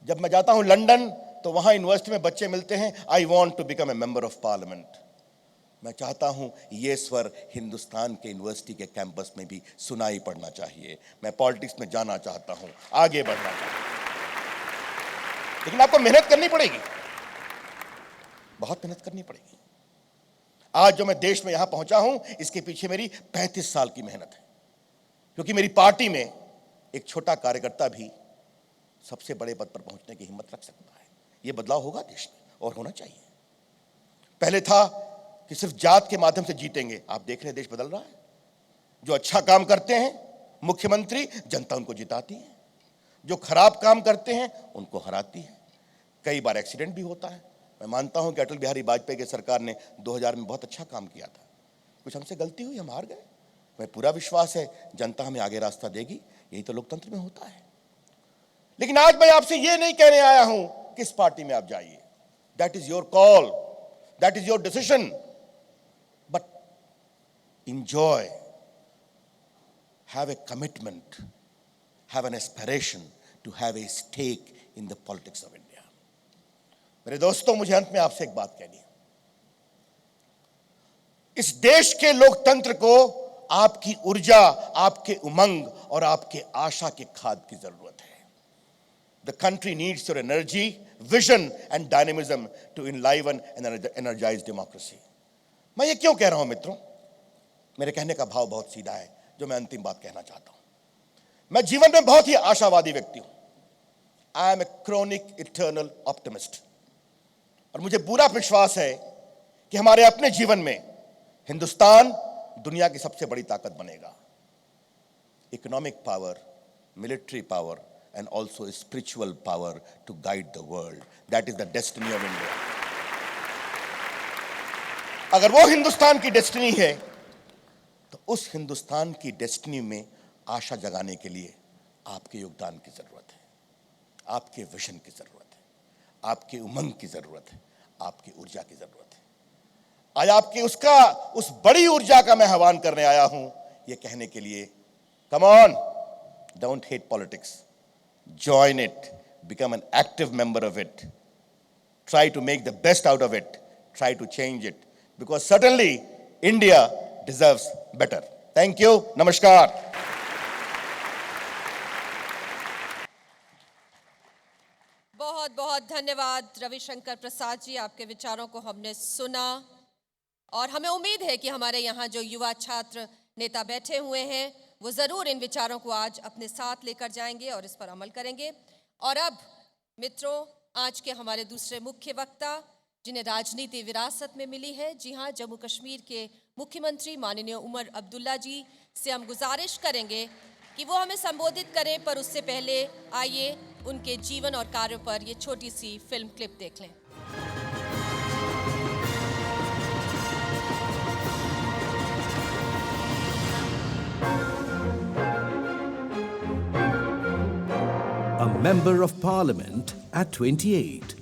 जब मैं जाता हूं लंदन, तो वहां यूनिवर्सिटी में बच्चे मिलते हैं, I want to become a member of parliament. मैं चाहता हूं ये स्वर हिंदुस्तान के यूनिवर्सिटी के कैंपस में भी सुनाई पड़ना चाहिए। मैं पॉलिटिक्स में जाना चाहता हूं, आगे बढ़ना चाहता हूं, लेकिन आपको मेहनत करनी पड़ेगी, बहुत मेहनत करनी पड़ेगी। आज जो मैं देश में यहां पहुंचा हूं, इसके पीछे मेरी 35 साल की मेहनत है, क्योंकि मेरी पार्टी में एक छोटा कार्यकर्ता भी सबसे बड़े पद पर पहुंचने की हिम्मत रख सकता है। यह बदलाव होगा देश में, और होना चाहिए। पहले था कि सिर्फ जात के माध्यम से जीतेंगे, आप देख रहे हैं देश बदल रहा है। जो अच्छा काम करते हैं मुख्यमंत्री, जनता उनको जिताती है, जो खराब काम करते हैं उनको हराती है। कई बार एक्सीडेंट भी होता है। मैं मानता हूं कि अटल बिहारी वाजपेयी की सरकार ने 2000 में बहुत अच्छा काम किया था। कुछ हमसे गलती हुई, हम हार गए। मैं पूरा विश्वास है जनता हमें आगे रास्ता देगी, यही तो लोकतंत्र में होता है। लेकिन आज मैं आपसे ये नहीं कहने आया हूं किस पार्टी में आप जाइए, that is your call, that is your decision, but enjoy, have a commitment, have an aspiration to have a stake in the politics of India. मेरे दोस्तों, मुझे अंत में आपसे एक बात कहनी है। इस देश के लोकतंत्र को आपकी ऊर्जा, आपके उमंग और आपके आशा के खाद की जरूरत है। The country needs your energy, vision and dynamism to enliven and energize democracy. मैं ये क्यों कह रहा हूं मित्रों? मेरे कहने का भाव बहुत सीधा है, जो मैं अंतिम बात कहना चाहता हूं। मैं जीवन में बहुत ही आशावादी व्यक्ति हूं। I am a chronic eternal optimist. और मुझे पूरा विश्वास है कि हमारे अपने जीवन में हिंदुस्तान दुनिया की सबसे बड़ी ताकत बनेगा। Economic power, military power and also a spiritual power to guide the world. That is the destiny of India. अगर वो हिंदुस्तान की डेस्टिनी है तो उस हिंदुस्तान की डेस्टिनी में आशा जगाने के लिए आपके योगदान की जरूरत है, आपके विजन की जरूरत है, आपके उमंग की जरूरत है, आपकी ऊर्जा की जरूरत है। आज आपकी उस बड़ी ऊर्जा का मैं आह्वान करने आया हूं, ये कहने के लिए, come on, don't hate politics, join it, become an active member of it, try to make the best out of it, try to change it, because certainly India deserves better. Thank you, नमस्कार। बहुत बहुत धन्यवाद रविशंकर प्रसाद जी, आपके विचारों को हमने सुना और हमें उम्मीद है कि हमारे यहाँ जो युवा छात्र नेता बैठे हुए हैं वो ज़रूर इन विचारों को आज अपने साथ लेकर जाएंगे और इस पर अमल करेंगे। और अब मित्रों, आज के हमारे दूसरे मुख्य वक्ता जिन्हें राजनीति विरासत में मिली है, जी हाँ, जम्मू कश्मीर के मुख्यमंत्री माननीय उमर अब्दुल्ला जी से हम गुजारिश करेंगे कि वो हमें संबोधित करें, पर उससे पहले आइए उनके जीवन और कार्यों पर ये छोटी सी फिल्म क्लिप देख लें। A member of parliament at 28,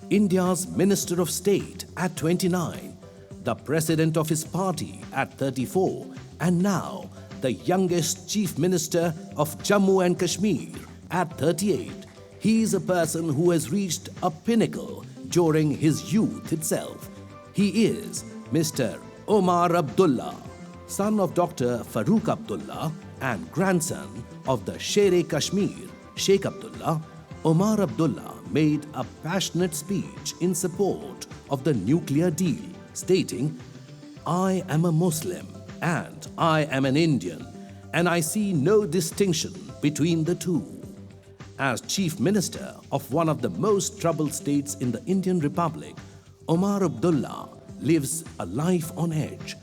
India's Minister of State at 29, the president of his party at 34, and now the youngest Chief Minister of Jammu and Kashmir at 38. He is a person who has reached a pinnacle during his youth itself. He is Mr. Omar Abdullah, son of Dr. Farooq Abdullah and grandson of the Sher-e-Kashmir, Sheikh Abdullah. Omar Abdullah made a passionate speech in support of the nuclear deal, stating, "I am a Muslim and I am an Indian, and I see no distinction between the two." As Chief Minister of one of the most troubled states in the Indian Republic, Omar Abdullah lives a life on edge,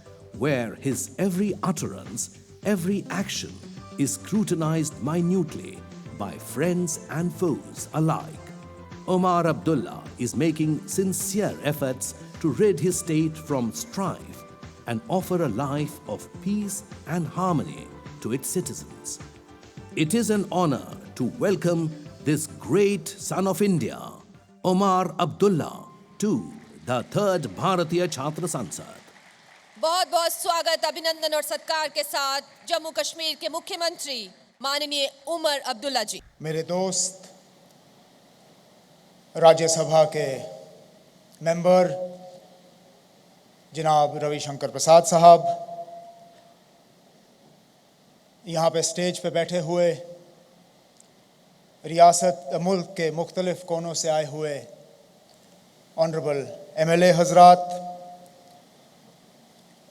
where his every utterance, every action is scrutinized minutely by friends and foes alike. Omar Abdullah is making sincere efforts to rid his state from strife and offer a life of peace and harmony to its citizens. It is an honor to welcome this great son of India, Omar Abdullah, to the 3rd Bharatiya Chhatra Sansad. बहुत बहुत स्वागत, अभिनंदन और सत्कार के साथ जम्मू कश्मीर के मुख्यमंत्री माननीय उमर अब्दुल्ला जी। मेरे दोस्त, राज्यसभा के मेंबर जनाब रविशंकर प्रसाद साहब, यहाँ पे स्टेज पे बैठे हुए रियासत मुल्क के मुख्तलिफ कोनों से आए हुए ऑनरेबल MLA हजरात,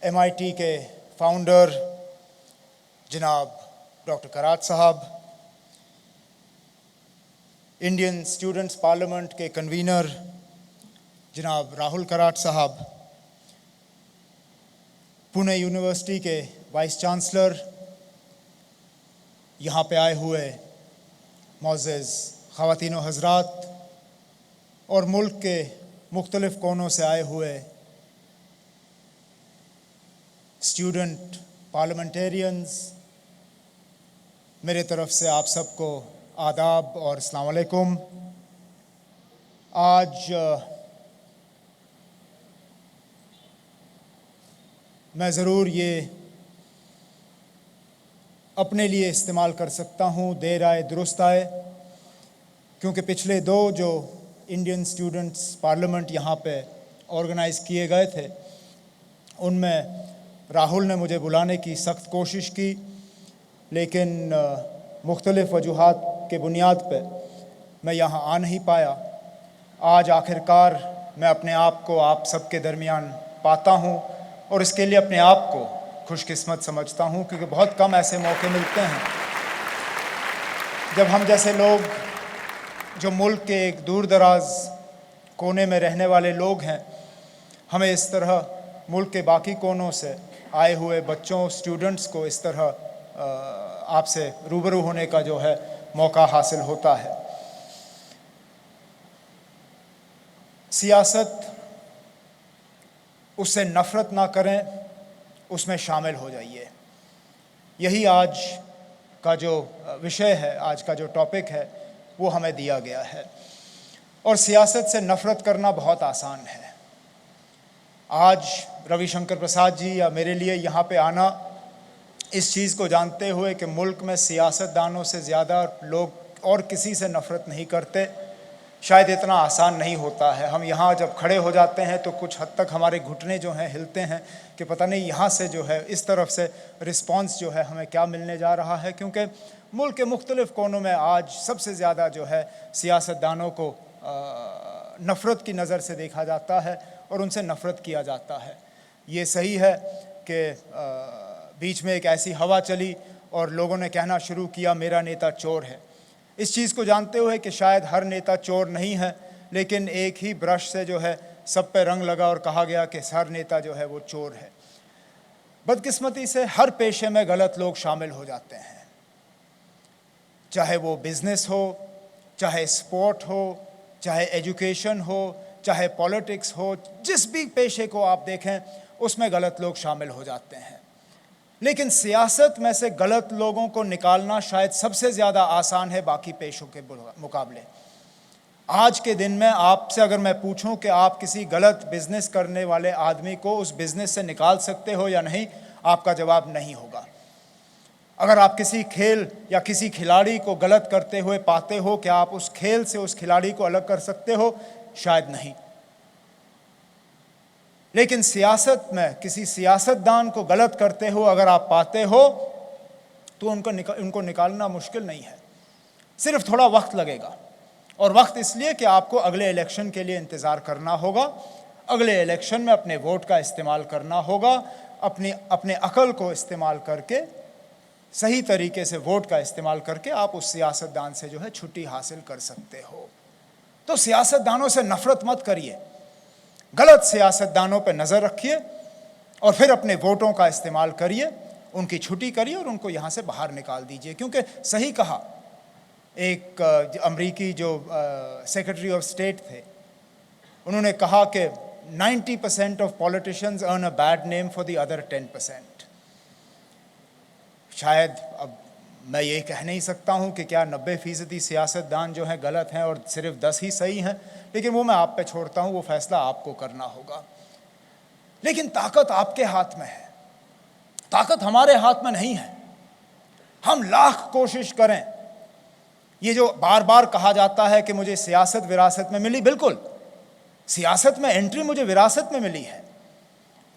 MIT के फाउंडर जनाब डॉक्टर करात साहब, इंडियन स्टूडेंट्स पार्लियामेंट के कन्वीनर जनाब राहुल कराट साहब, पुणे यूनिवर्सिटी के वाइस चांसलर, यहाँ पे आए हुए मोअज़्ज़ज़ ख़वातीन व हज़रात और मुल्क के मुख्तलिफ कोनों से आए हुए स्टूडेंट पार्लियामेंटेरियंस, मेरे तरफ से आप सबको आदाब और अस्सलाम वालेकुम। आज मैं ज़रूर ये अपने लिए इस्तेमाल कर सकता हूँ, देर आए दुरुस्त आए, क्योंकि पिछले 2 जो इंडियन स्टूडेंट्स पार्लियामेंट यहाँ पे ऑर्गेनाइज़ किए गए थे, उनमें राहुल ने मुझे बुलाने की सख्त कोशिश की, लेकिन मुख्तलिफ़ वजूहात के बुनियाद पे मैं यहाँ आ नहीं पाया। आज आखिरकार मैं अपने आप को आप सबके दरमियान पाता हूँ और इसके लिए अपने आप को खुशकिस्मत समझता हूँ, क्योंकि बहुत कम ऐसे मौके मिलते हैं जब हम जैसे लोग जो मुल्क के एक दूर दराज कोने में रहने वाले लोग हैं, हमें इस तरह मुल्क के बाकी कोनों से आए हुए बच्चों, स्टूडेंट्स को इस तरह आपसे रूबरू होने का जो है मौका हासिल होता है। सियासत, उससे नफ़रत ना करें, उसमें शामिल हो जाइए। यही आज का जो विषय है, आज का जो टॉपिक है, वो हमें दिया गया है। और सियासत से नफ़रत करना बहुत आसान है। आज रविशंकर प्रसाद जी या मेरे लिए यहाँ पे आना, इस चीज़ को जानते हुए कि मुल्क में सियासतदानों से ज़्यादा लोग और किसी से नफ़रत नहीं करते, शायद इतना आसान नहीं होता है। हम यहाँ जब खड़े हो जाते हैं तो कुछ हद तक हमारे घुटने जो हैं हिलते हैं कि पता नहीं यहाँ से जो है इस तरफ से रिस्पांस जो है हमें क्या मिलने जा रहा है, क्योंकि मुल्क के मुख्तलिफ़ कोनों में आज सबसे ज़्यादा जो है सियासतदानों को नफ़रत की नज़र से देखा जाता है और उनसे नफ़रत किया जाता है। ये सही है कि बीच में एक ऐसी हवा चली और लोगों ने कहना शुरू किया मेरा नेता चोर है। इस चीज़ को जानते हुए कि शायद हर नेता चोर नहीं है, लेकिन एक ही ब्रश से जो है सब पे रंग लगा और कहा गया कि हर नेता जो है वो चोर है। बदकिस्मती से हर पेशे में गलत लोग शामिल हो जाते हैं, चाहे वो बिज़नेस हो, चाहे स्पोर्ट हो, चाहे एजुकेशन हो, चाहे पॉलिटिक्स हो, जिस भी पेशे को आप देखें उसमें गलत लोग शामिल हो जाते हैं। लेकिन सियासत में से गलत लोगों को निकालना शायद सबसे ज़्यादा आसान है बाकी पेशों के मुकाबले। आज के दिन में आपसे अगर मैं पूछूं कि आप किसी गलत बिजनेस करने वाले आदमी को उस बिजनेस से निकाल सकते हो या नहीं, आपका जवाब नहीं होगा। अगर आप किसी खेल या किसी खिलाड़ी को गलत करते हुए पाते हो, क्या आप उस खेल से उस खिलाड़ी को अलग कर सकते हो? शायद नहीं। लेकिन सियासत में किसी सियासतदान को गलत करते हो अगर आप पाते हो तो उनको निकालना मुश्किल नहीं है, सिर्फ थोड़ा वक्त लगेगा। और वक्त इसलिए कि आपको अगले इलेक्शन के लिए इंतज़ार करना होगा, अगले इलेक्शन में अपने वोट का इस्तेमाल करना होगा, अपने अकल को इस्तेमाल करके, सही तरीके से वोट का इस्तेमाल करके आप उस सियासतदान से जो है छुट्टी हासिल कर सकते हो। तो सियासतदानों से नफ़रत मत करिए, गलत सियासतदानों पर नज़र रखिए और फिर अपने वोटों का इस्तेमाल करिए, उनकी छुट्टी करिए और उनको यहाँ से बाहर निकाल दीजिए। क्योंकि सही कहा एक अमरीकी जो सेक्रेटरी ऑफ स्टेट थे, उन्होंने कहा कि 90% of politicians earn a bad name for the other 10%। शायद अब मैं ये कह नहीं सकता हूँ कि क्या 90% सियासतदान जो हैं गलत हैं और सिर्फ 10 ही सही हैं, लेकिन वो मैं आप पे छोड़ता हूँ, वो फैसला आपको करना होगा। लेकिन ताकत आपके हाथ में है, ताकत हमारे हाथ में नहीं है। हम लाख कोशिश करें, ये जो बार बार कहा जाता है कि मुझे सियासत विरासत में मिली, बिल्कुल सियासत में एंट्री मुझे विरासत में मिली है,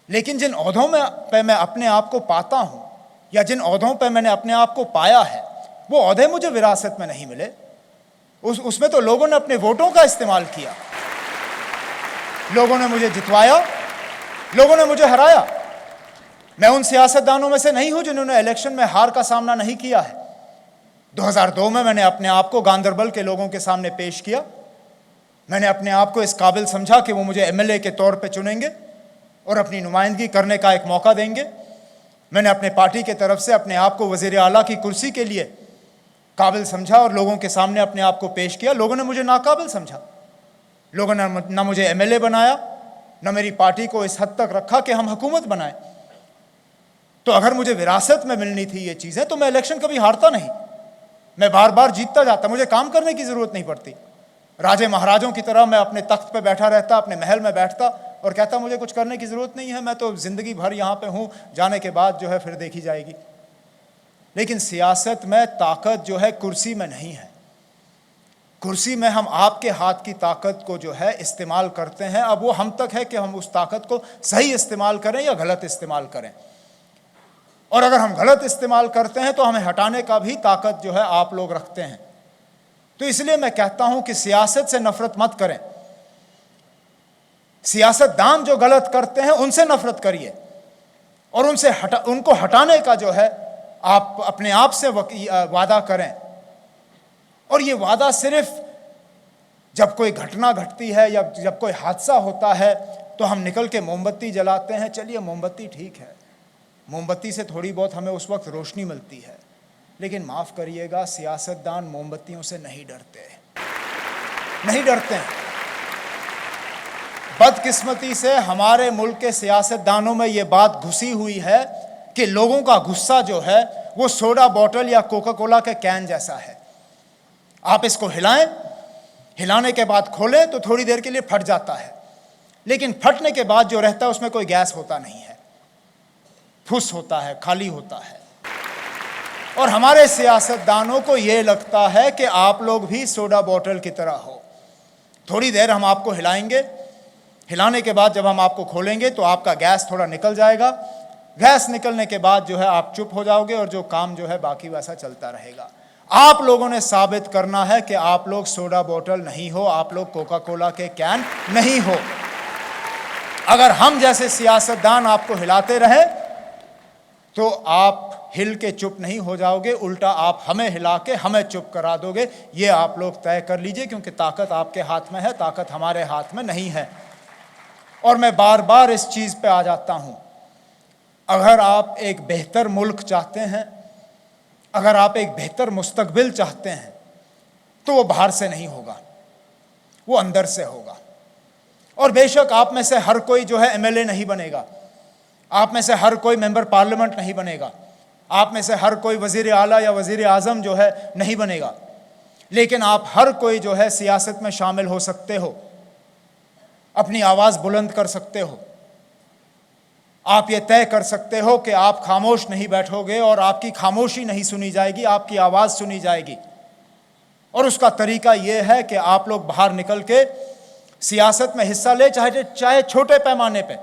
लेकिन जिन ओहदों में पे मैं अपने आप को पाता हूँ या जिन ओहदों पे मैंने अपने आप को पाया है, वो ओहदे मुझे विरासत में नहीं मिले। उसमें तो लोगों ने अपने वोटों का इस्तेमाल किया, लोगों ने मुझे जितवाया, लोगों ने मुझे हराया। मैं उन सियासतदानों में से नहीं हूं जिन्होंने इलेक्शन में हार का सामना नहीं किया है। 2002 में मैंने अपने आप को गांदरबल के लोगों के सामने पेश किया, मैंने अपने आप को इस काबिल समझा कि वो मुझे एमएलए के तौर पे चुनेंगे और अपनी नुमाइंदगी करने का एक मौका देंगे। मैंने अपने पार्टी के तरफ से अपने आप को वज़ीर आला की कुर्सी के लिए काबिल समझा और लोगों के सामने अपने आप को पेश किया। लोगों ने मुझे नाकाबिल समझा, लोगों ने न मुझे एमएलए बनाया, न मेरी पार्टी को इस हद तक रखा कि हम हुकूमत बनाएं। तो अगर मुझे विरासत में मिलनी थी ये चीज़ें, तो मैं इलेक्शन कभी हारता नहीं, मैं बार बार जीतता जाता, मुझे काम करने की ज़रूरत नहीं पड़ती। राजे महाराजों की तरह मैं अपने तख्त पे बैठा रहता, अपने महल में बैठता और कहता मुझे कुछ करने की ज़रूरत नहीं है, मैं तो ज़िंदगी भर यहाँ पे हूँ, जाने के बाद जो है फिर देखी जाएगी। लेकिन सियासत में ताकत जो है कुर्सी में नहीं है। कुर्सी में हम आपके हाथ की ताकत को जो है इस्तेमाल करते हैं। अब वो हम तक है कि हम उस ताकत को सही इस्तेमाल करें या गलत इस्तेमाल करें। और अगर हम गलत इस्तेमाल करते हैं तो हमें हटाने का भी ताकत जो है आप लोग रखते हैं। तो इसलिए मैं कहता हूं कि सियासत से नफरत मत करें। सियासतदान जो गलत करते हैं उनसे नफरत करिए और उनको हटाने का जो है आप अपने आप से वादा करें। और ये वादा सिर्फ जब कोई घटना घटती है या जब कोई हादसा होता है तो हम निकल के मोमबत्ती जलाते हैं। चलिए मोमबत्ती ठीक है, मोमबत्ती से थोड़ी बहुत हमें उस वक्त रोशनी मिलती है, लेकिन माफ़ करिएगा, सियासतदान मोमबत्तियों से नहीं डरते, नहीं डरते हैं। बदकिस्मती से हमारे मुल्क के सियासतदानों में ये बात घुसी हुई है कि लोगों का गुस्सा जो है वो सोडा बॉटल या कोका कोला के कैन जैसा है। आप इसको हिलाएं, हिलाने के बाद खोलें तो थोड़ी देर के लिए फट जाता है, लेकिन फटने के बाद जो रहता है उसमें कोई गैस होता नहीं है, फुस होता है, खाली होता है। और हमारे सियासतदानों को ये लगता है कि आप लोग भी सोडा बॉटल की तरह हो। थोड़ी देर हम आपको हिलाएंगे, हिलाने के बाद जब हम आपको खोलेंगे तो आपका गैस थोड़ा निकल जाएगा। गैस निकलने के बाद जो है आप चुप हो जाओगे और जो काम जो है बाकी वैसा चलता रहेगा। आप लोगों ने साबित करना है कि आप लोग सोडा बॉटल नहीं हो, आप लोग कोका कोला के कैन नहीं हो। अगर हम जैसे सियासतदान आपको हिलाते रहे तो आप हिल के चुप नहीं हो जाओगे, उल्टा आप हमें हिला के हमें चुप करा दोगे। ये आप लोग तय कर लीजिए, क्योंकि ताकत आपके हाथ में है, ताकत हमारे हाथ में नहीं है। और मैं बार बार इस चीज़ पे आ जाता हूं, अगर आप एक बेहतर मुल्क चाहते हैं, अगर आप एक बेहतर मुस्तकबिल चाहते हैं, तो वो बाहर से नहीं होगा, वो अंदर से होगा। और बेशक आप में से हर कोई जो है एमएलए नहीं बनेगा, आप में से हर कोई मेंबर पार्लियामेंट नहीं बनेगा, आप में से हर कोई वजीर आला या वजीर आज़म जो है नहीं बनेगा, लेकिन आप हर कोई जो है सियासत में शामिल हो सकते हो, अपनी आवाज़ बुलंद कर सकते हो। आप ये तय कर सकते हो कि आप खामोश नहीं बैठोगे और आपकी खामोशी नहीं सुनी जाएगी, आपकी आवाज़ सुनी जाएगी। और उसका तरीका ये है कि आप लोग बाहर निकल के सियासत में हिस्सा ले, चाहे छोटे पैमाने पे।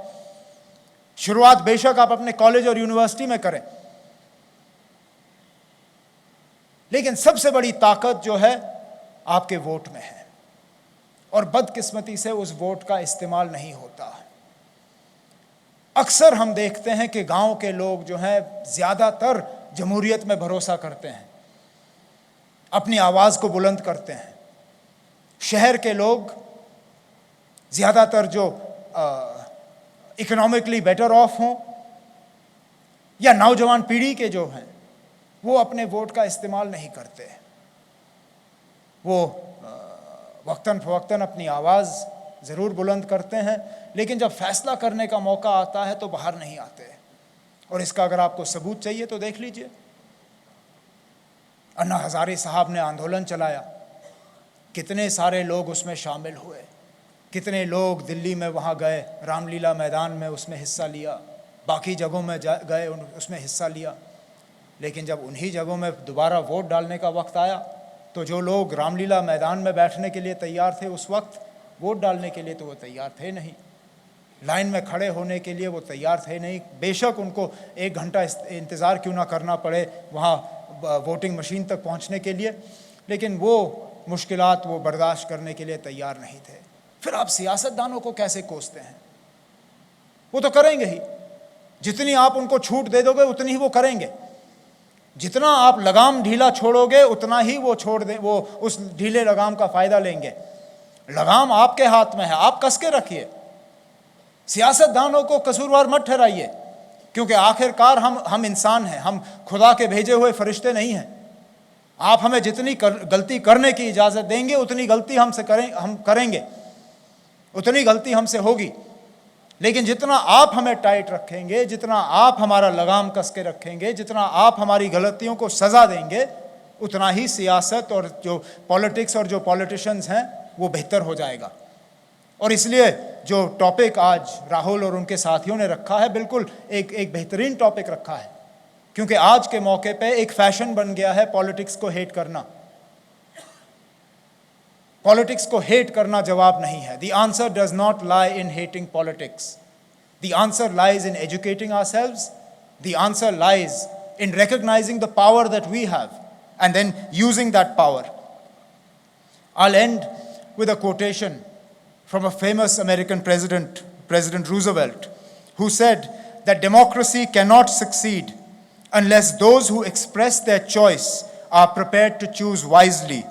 शुरुआत बेशक आप अपने कॉलेज और यूनिवर्सिटी में करें, लेकिन सबसे बड़ी ताकत जो है आपके वोट में है। और बदकिस्मती से उस वोट का इस्तेमाल नहीं होता। अक्सर हम देखते हैं कि गांव के लोग जो हैं ज़्यादातर जमहूरियत में भरोसा करते हैं, अपनी आवाज़ को बुलंद करते हैं। शहर के लोग ज़्यादातर जो इकोनॉमिकली बेटर ऑफ हों या नौजवान पीढ़ी के जो हैं, वो अपने वोट का इस्तेमाल नहीं करते। वो वक्तन फवक्तन अपनी आवाज़ ज़रूर बुलंद करते हैं, लेकिन जब फैसला करने का मौका आता है तो बाहर नहीं आते। और इसका अगर आपको सबूत चाहिए तो देख लीजिए, अन्ना हज़ारे साहब ने आंदोलन चलाया, कितने सारे लोग उसमें शामिल हुए, कितने लोग दिल्ली में वहाँ गए, रामलीला मैदान में उसमें हिस्सा लिया, बाकी जगहों में गए उसमें हिस्सा लिया। लेकिन जब उन्हीं जगहों में दोबारा वोट डालने का वक्त आया तो जो लोग रामलीला मैदान में बैठने के लिए तैयार थे उस वक्त वोट डालने के लिए तो वो तैयार थे नहीं, लाइन में खड़े होने के लिए वो तैयार थे नहीं। बेशक उनको 1 घंटा इंतज़ार क्यों ना करना पड़े वहाँ वोटिंग मशीन तक पहुँचने के लिए, लेकिन वो मुश्किलात वो बर्दाश्त करने के लिए तैयार नहीं थे। फिर आप सियासतदानों को कैसे कोसते हैं? वो तो करेंगे ही, जितनी आप उनको छूट दे दोगे उतनी ही वो करेंगे। जितना आप लगाम ढीला छोड़ोगे उतना ही वो छोड़ दे, वो उस ढीले लगाम का फ़ायदा लेंगे। लगाम आपके हाथ में है, आप कस के रखिए। सियासतदानों को कसूरवार मत ठहराइए, क्योंकि आखिरकार हम इंसान हैं, हम खुदा के भेजे हुए फरिश्ते नहीं हैं। आप हमें जितनी गलती करने की इजाज़त देंगे उतनी गलती हम करेंगे, उतनी गलती हमसे होगी। लेकिन जितना आप हमें टाइट रखेंगे, जितना आप हमारा लगाम कस के रखेंगे, जितना आप हमारी गलतियों को सज़ा देंगे, उतना ही सियासत और जो पॉलिटिक्स और जो पॉलिटिशियंस हैं वो बेहतर हो जाएगा। और इसलिए जो टॉपिक आज राहुल और उनके साथियों ने रखा है, बिल्कुल एक बेहतरीन टॉपिक रखा है, क्योंकि आज के मौके पे एक फैशन बन गया है पॉलिटिक्स को हेट करना। पॉलिटिक्स को हेट करना जवाब नहीं है। The answer does not lie in hating politics. The answer lies in educating ourselves. The answer lies in recognizing the power that we have and then using that power. I'll end with a quotation from a famous American president, President Roosevelt, who said that democracy cannot succeed unless those who express their choice are prepared to choose wisely.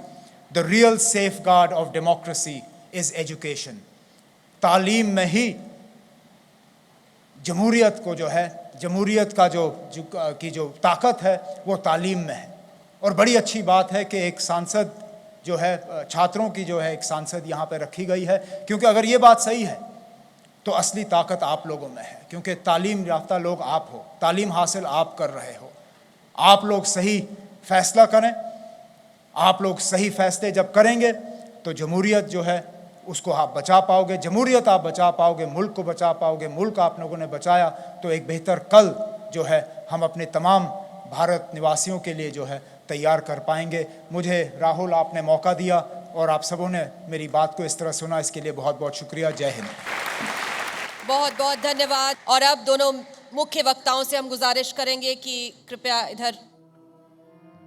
The real safeguard of democracy is education. तालीम में ही जमहूरियत को जो है, जमहूरियत का जो ताकत है वो तालीम में है। और बड़ी अच्छी बात है कि एक सांसद जो है, छात्रों की जो है एक सांसद यहाँ पे रखी गई है, क्योंकि अगर ये बात सही है तो असली ताकत आप लोगों में है, क्योंकि तालीम याफ्ता लोग आप हो, तालीम हासिल आप कर रहे हो। आप लोग सही फैसला करें, आप लोग सही फैसले जब करेंगे तो जमहूरियत जो है उसको आप बचा पाओगे, जमहूरियत आप बचा पाओगे, मुल्क को बचा पाओगे। मुल्क आप लोगों ने बचाया तो एक बेहतर कल जो है हम अपने तमाम भारत निवासियों के लिए जो है तैयार कर पाएंगे। मुझे राहुल आपने मौका दिया और आप सबों ने मेरी बात को इस तरह सुना, इसके लिए बहुत बहुत शुक्रिया। जय हिंद। बहुत बहुत धन्यवाद। और अब दोनों मुख्य वक्ताओं से हम गुजारिश करेंगे कि कृपया इधर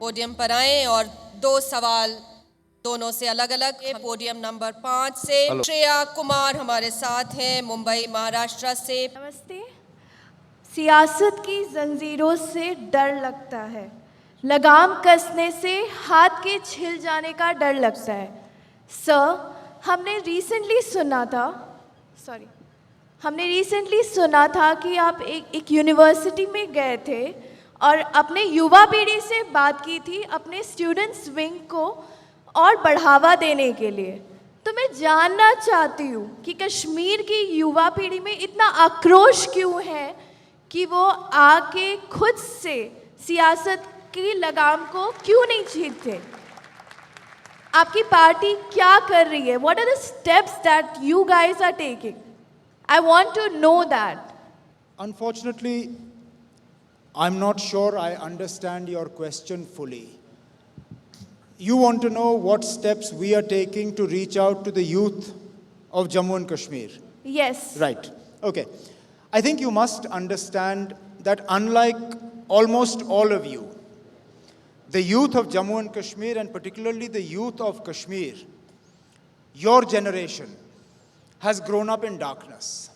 पोडियम पर आएं और 2 सवाल दोनों से अलग अलग। पोडियम नंबर 5 से श्रेया कुमार हमारे साथ हैं, मुंबई महाराष्ट्र से। नमस्ते। सियासत की जंजीरों से डर लगता है, लगाम कसने से हाथ के छिल जाने का डर लगता है। सर, हमने रिसेंटली सुना था कि आप एक यूनिवर्सिटी में गए थे और अपने युवा पीढ़ी से बात की थी अपने स्टूडेंट्स विंग को और बढ़ावा देने के लिए। तो मैं जानना चाहती हूँ कि कश्मीर की युवा पीढ़ी में इतना आक्रोश क्यों है कि वो आके खुद से सियासत की लगाम को क्यों नहीं छीनते? आपकी पार्टी क्या कर रही है? What are the steps that you guys are taking? I want to know that. Unfortunately, I'm not sure I understand your question fully. You want to know what steps we are taking to reach out to the youth of Jammu and Kashmir? Yes. Right. Okay. I think you must understand that unlike almost all of you, the youth of Jammu and Kashmir, and particularly the youth of Kashmir, your generation, has grown up in darkness.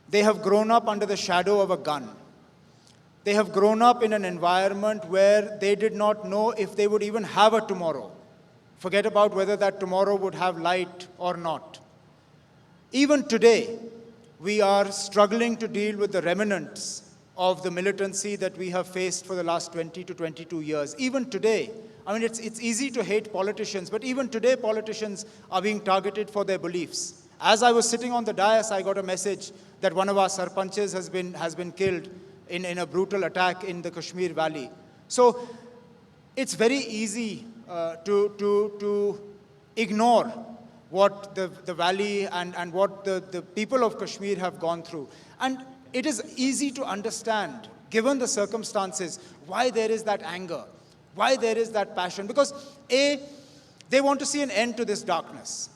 They have grown up under the shadow of a gun. They have grown up in an environment where they did not know if they would even have a tomorrow. Forget about whether that tomorrow would have light or not. Even today, we are struggling to deal with the remnants of the militancy that we have faced for the last 20 to 22 years. Even today, I mean, it's easy to hate politicians, but even today, politicians are being targeted for their beliefs. As I was sitting on the dais, I got a message that one of our sarpanches has been killed in a brutal attack in the Kashmir Valley. So it's very easy to ignore what the valley and what the people of Kashmir have gone through. And it is easy to understand, given the circumstances, why there is that anger, why there is that passion. Because A, they want to see an end to this darkness.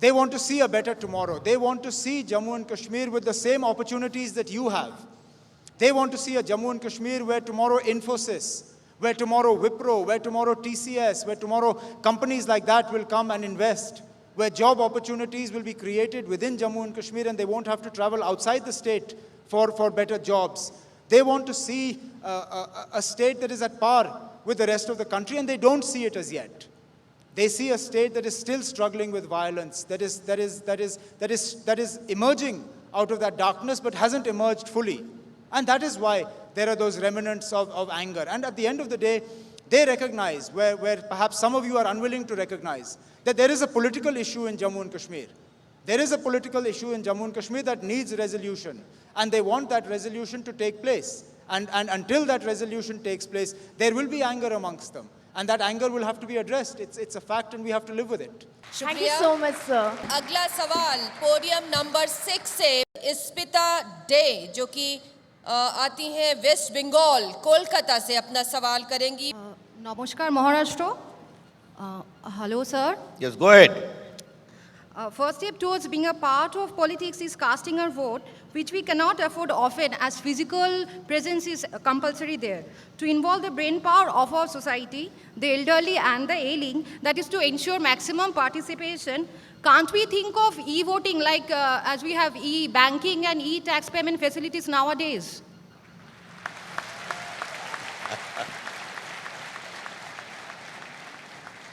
They want to see a better tomorrow. They want to see Jammu and Kashmir with the same opportunities that you have. They want to see a Jammu and Kashmir where tomorrow Infosys, where tomorrow Wipro, where tomorrow TCS, where tomorrow companies like that will come and invest, where job opportunities will be created within Jammu and Kashmir and they won't have to travel outside the state for better jobs. They want to see a state that is at par with the rest of the country, and they don't see it as yet. They see a state that is still struggling with violence, that is emerging out of that darkness but hasn't emerged fully. And that is why there are those remnants of anger. And at the end of the day, they recognize, where perhaps some of you are unwilling to recognize, that there is a political issue in Jammu and Kashmir. There is a political issue in Jammu and Kashmir that needs resolution. And they want that resolution to take place. And until that resolution takes place, there will be anger amongst them. And that anger will have to be addressed. It's a fact and we have to live with it. Thank you so much, sir. अगला सवाल podium number 6 से स्पिता day, जो कि आती हैं waste Bengal Kolkata से, अपना सवाल करेंगी। नमस्कार Maharashtra. Hello sir. Yes, go ahead. First step towards being a part of politics is casting our vote, which we cannot afford often as physical presence is compulsory there. To involve the brain power of our society, the elderly and the ailing, that is to ensure maximum participation, can't we think of e-voting like as we have e-banking and e-tax payment facilities nowadays?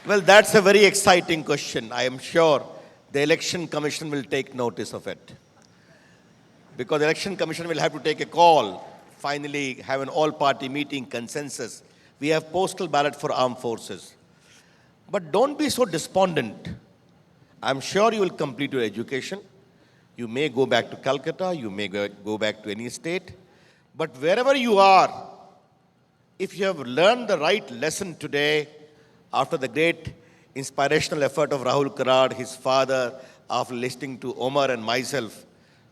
Well, that's a very exciting question. I am sure the Election Commission will take notice of it. Because the Election Commission will have to take a call, finally have an all-party meeting, consensus, We have postal ballot for armed forces. But don't be so despondent. I'm sure you will complete your education. You may go back to Calcutta, you may go back to any state. But wherever you are, if you have learned the right lesson today, after the great inspirational effort of Rahul Karad, his father, after listening to Omar and myself,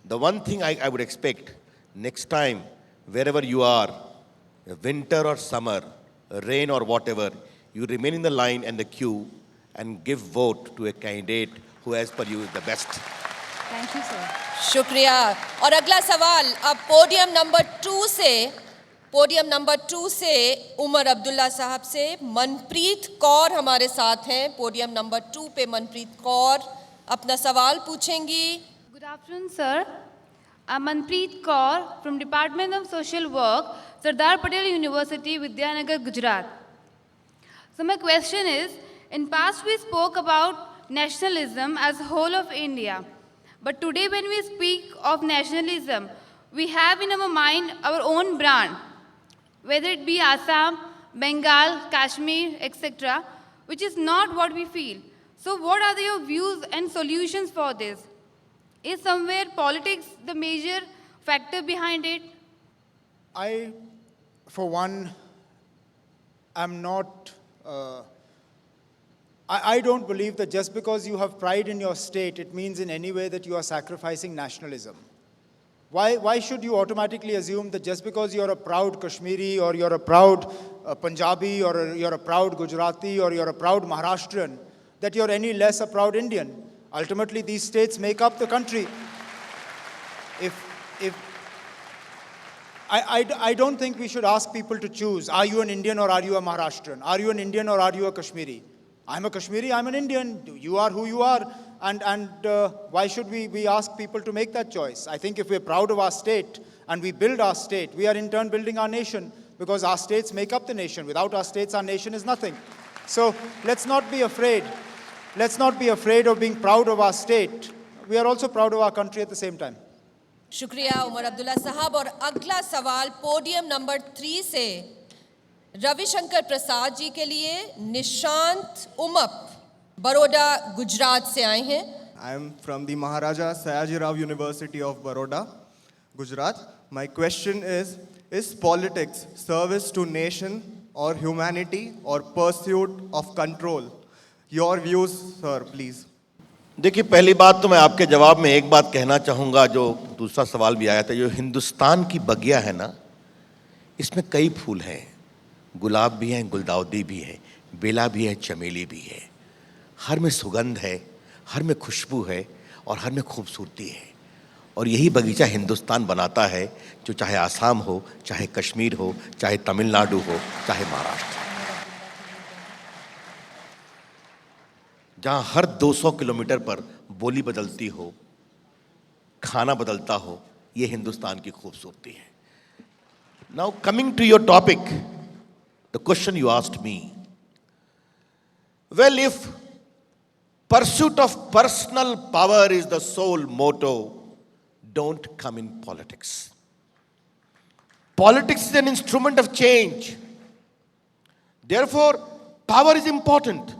the one thing I would expect next time, wherever you are, winter or summer, rain or whatever, you remain in the line and the queue and give vote to a candidate who as per you is the best. Thank you, sir. शुक्रिया। और अगला सवाल अब podium number 2 से उमर अब्दुल्ला साहब से मनप्रीत कौर हमारे साथ हैं। पोडियम नंबर 2 पे मनप्रीत कौर अपना सवाल पूछेंगी। Good afternoon, sir. I'm Manpreet Kaur from Department of Social Work, Sardar Patel University, Vidyanagar, Gujarat. So my question is, in past we spoke about nationalism as whole of India. But today when we speak of nationalism, we have in our mind our own brand, whether it be Assam, Bengal, Kashmir, etc., which is not what we feel. So what are your views and solutions for this? Is somewhere politics the major factor behind it? I, for one, am not... I don't believe that just because you have pride in your state, it means in any way that you are sacrificing nationalism. Why should you automatically assume that just because you're a proud Kashmiri or you're a proud Punjabi or you're a proud Gujarati or you're a proud Maharashtrian, that you're any less a proud Indian? Ultimately, these states make up the country. I don't think we should ask people to choose, are you an Indian or are you a Maharashtrian? Are you an Indian or are you a Kashmiri? I'm a Kashmiri, I'm an Indian. You are who you are. And why should we ask people to make that choice? I think if we're proud of our state and we build our state, we are in turn building our nation, because our states make up the nation. Without our states, our nation is nothing. So let's not be afraid. Let's not be afraid of being proud of our state. We are also proud of our country at the same time. शुक्रिया उमर अब्दुल्ला साहब। और अगला सवाल podium number 3 से रविशंकर प्रसाद जी के लिए निशांत उमप बड़ौदा गुजरात से आए हैं। I am from the Maharaja Sayaji Rao University of Baroda, Gujarat. My question is politics service to nation or humanity or pursuit of control? Your views, sir, please. देखिए, पहली बात तो मैं आपके जवाब में एक बात कहना चाहूँगा, जो दूसरा सवाल भी आया था, जो हिंदुस्तान की बगिया है ना, इसमें कई फूल हैं, गुलाब भी हैं, गुलदाउदी भी है, बेला भी है, चमेली भी है। हर में सुगंध है, हर में खुशबू है और हर में खूबसूरती है। और यही बगीचा हिंदुस्तान बनाता है, जो चाहे आसाम हो, चाहे कश्मीर हो, चाहे तमिलनाडु हो, चाहे महाराष्ट्र, जहाँ हर 200 किलोमीटर पर बोली बदलती हो, खाना बदलता हो, ये हिंदुस्तान की खूबसूरती है। Now coming to your topic, the question you asked me. Well, if pursuit of personal power is the sole motto, don't come in politics. Politics is an instrument of change. Therefore, power is important.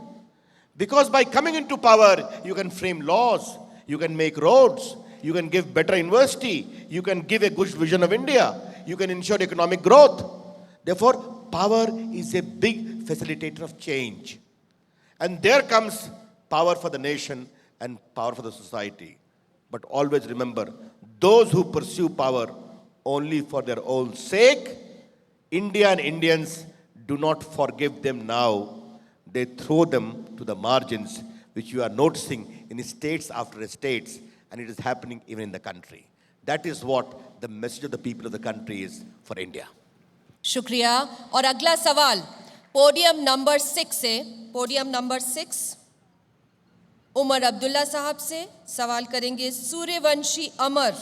Because by coming into power, you can frame laws, you can make roads, you can give better university, you can give a good vision of India, you can ensure economic growth. Therefore, power is a big facilitator of change. And there comes power for the nation and power for the society. But always remember, those who pursue power only for their own sake, India and Indians do not forgive them now. They throw them to the margins, which you are noticing in states after states, and it is happening even in the country. That is what the message of the people of the country is for India. शुक्रिया। और अगला सवाल podium number 6 से, podium number 6 Omar Abdullah साहब से सवाल करेंगे सूर्यवंशी अमर,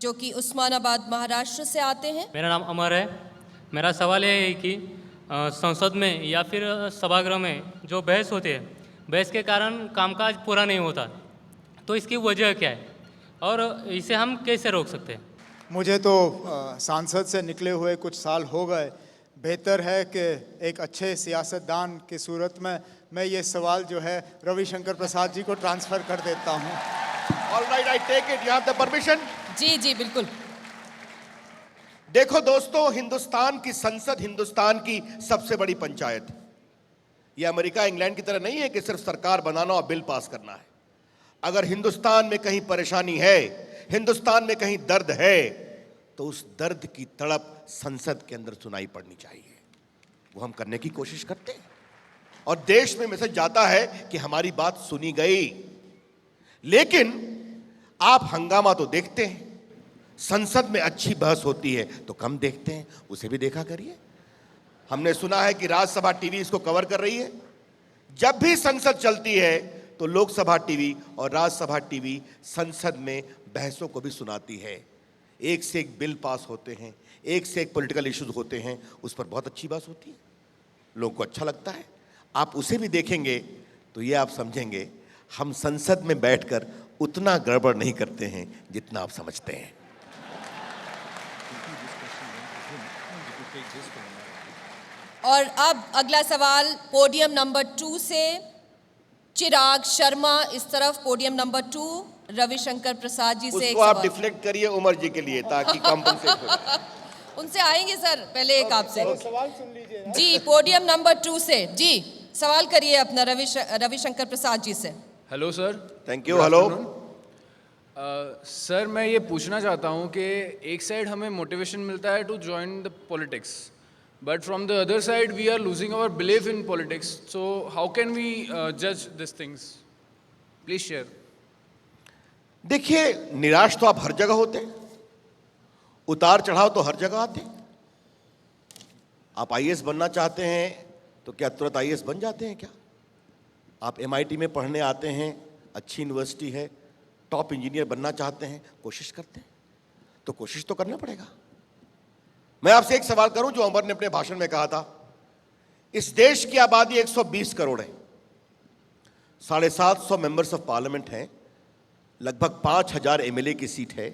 जो कि उस्मानाबाद महाराष्ट्र से आते हैं। मेरा नाम अमर है। मेरा सवाल ये है कि संसद में या फिर सभागृह में जो बहस होती है, बहस के कारण कामकाज पूरा नहीं होता, तो इसकी वजह क्या है और इसे हम कैसे रोक सकते हैं? मुझे तो सांसद से निकले हुए कुछ साल हो गए। बेहतर है कि एक अच्छे सियासतदान की सूरत में मैं ये सवाल जो है रविशंकर प्रसाद जी को ट्रांसफ़र कर देता हूँ। All right, I take it. You have the permission? जी जी बिल्कुल। देखो दोस्तों, हिंदुस्तान की संसद हिंदुस्तान की सबसे बड़ी पंचायत है। ये अमेरिका इंग्लैंड की तरह नहीं है कि सिर्फ सरकार बनाना और बिल पास करना है। अगर हिंदुस्तान में कहीं परेशानी है, हिंदुस्तान में कहीं दर्द है, तो उस दर्द की तड़प संसद के अंदर सुनाई पड़नी चाहिए। वो हम करने की कोशिश करते हैं और देश में मैसेज जाता है कि हमारी बात सुनी गई। लेकिन आप हंगामा तो देखते हैं, संसद में अच्छी बहस होती है तो कम देखते हैं, उसे भी देखा करिए। हमने सुना है कि राज्यसभा टीवी इसको कवर कर रही है। जब भी संसद चलती है तो लोकसभा टीवी और राज्यसभा टीवी संसद में बहसों को भी सुनाती है। एक से एक बिल पास होते हैं, एक से एक पॉलिटिकल इश्यूज होते हैं, उस पर बहुत अच्छी बात होती है, लोगों को अच्छा लगता है। आप उसे भी देखेंगे तो ये आप समझेंगे हम संसद में बैठकर उतना गड़बड़ नहीं करते हैं जितना आप समझते हैं। और अब अगला सवाल पोडियम नंबर 2 से चिराग शर्मा, इस तरफ पोडियम नंबर 2 रविशंकर प्रसाद जी से एक उसको आप सवाल। डिफ्लेक्ट करिए उमर जी के लिए ताकि कॉम्पनसेट हो। उनसे आएंगे सर, पहले एक आपसे सवाल सुन लीजिए जी। पोडियम नंबर 2 से जी सवाल करिए अपना रविशंकर प्रसाद जी से। Hello sir. Thank you. Hello sir, मैं ये पूछना चाहता हूँ कि एक साइड हमें मोटिवेशन मिलता है to join the politics, but from the other side we are losing our belief in politics, so how can we judge these things? Please share. देखिए, निराश तो आप हर जगह होते हैं, उतार चढ़ाव तो हर जगह आते हैं। आप आईएएस बनना चाहते हैं तो क्या तुरंत आईएएस बन जाते हैं क्या? आप एमआईटी में पढ़ने आते हैं, अच्छी यूनिवर्सिटी है, टॉप इंजीनियर बनना चाहते हैं, कोशिश करते हैं, तो कोशिश तो करना पड़ेगा। मैं आपसे एक सवाल करूं जो अमर ने अपने भाषण में कहा था। इस देश की आबादी 120 करोड़ है, 750 मेंबर्स ऑफ पार्लियामेंट हैं, लगभग 5000 एमएलए की सीट है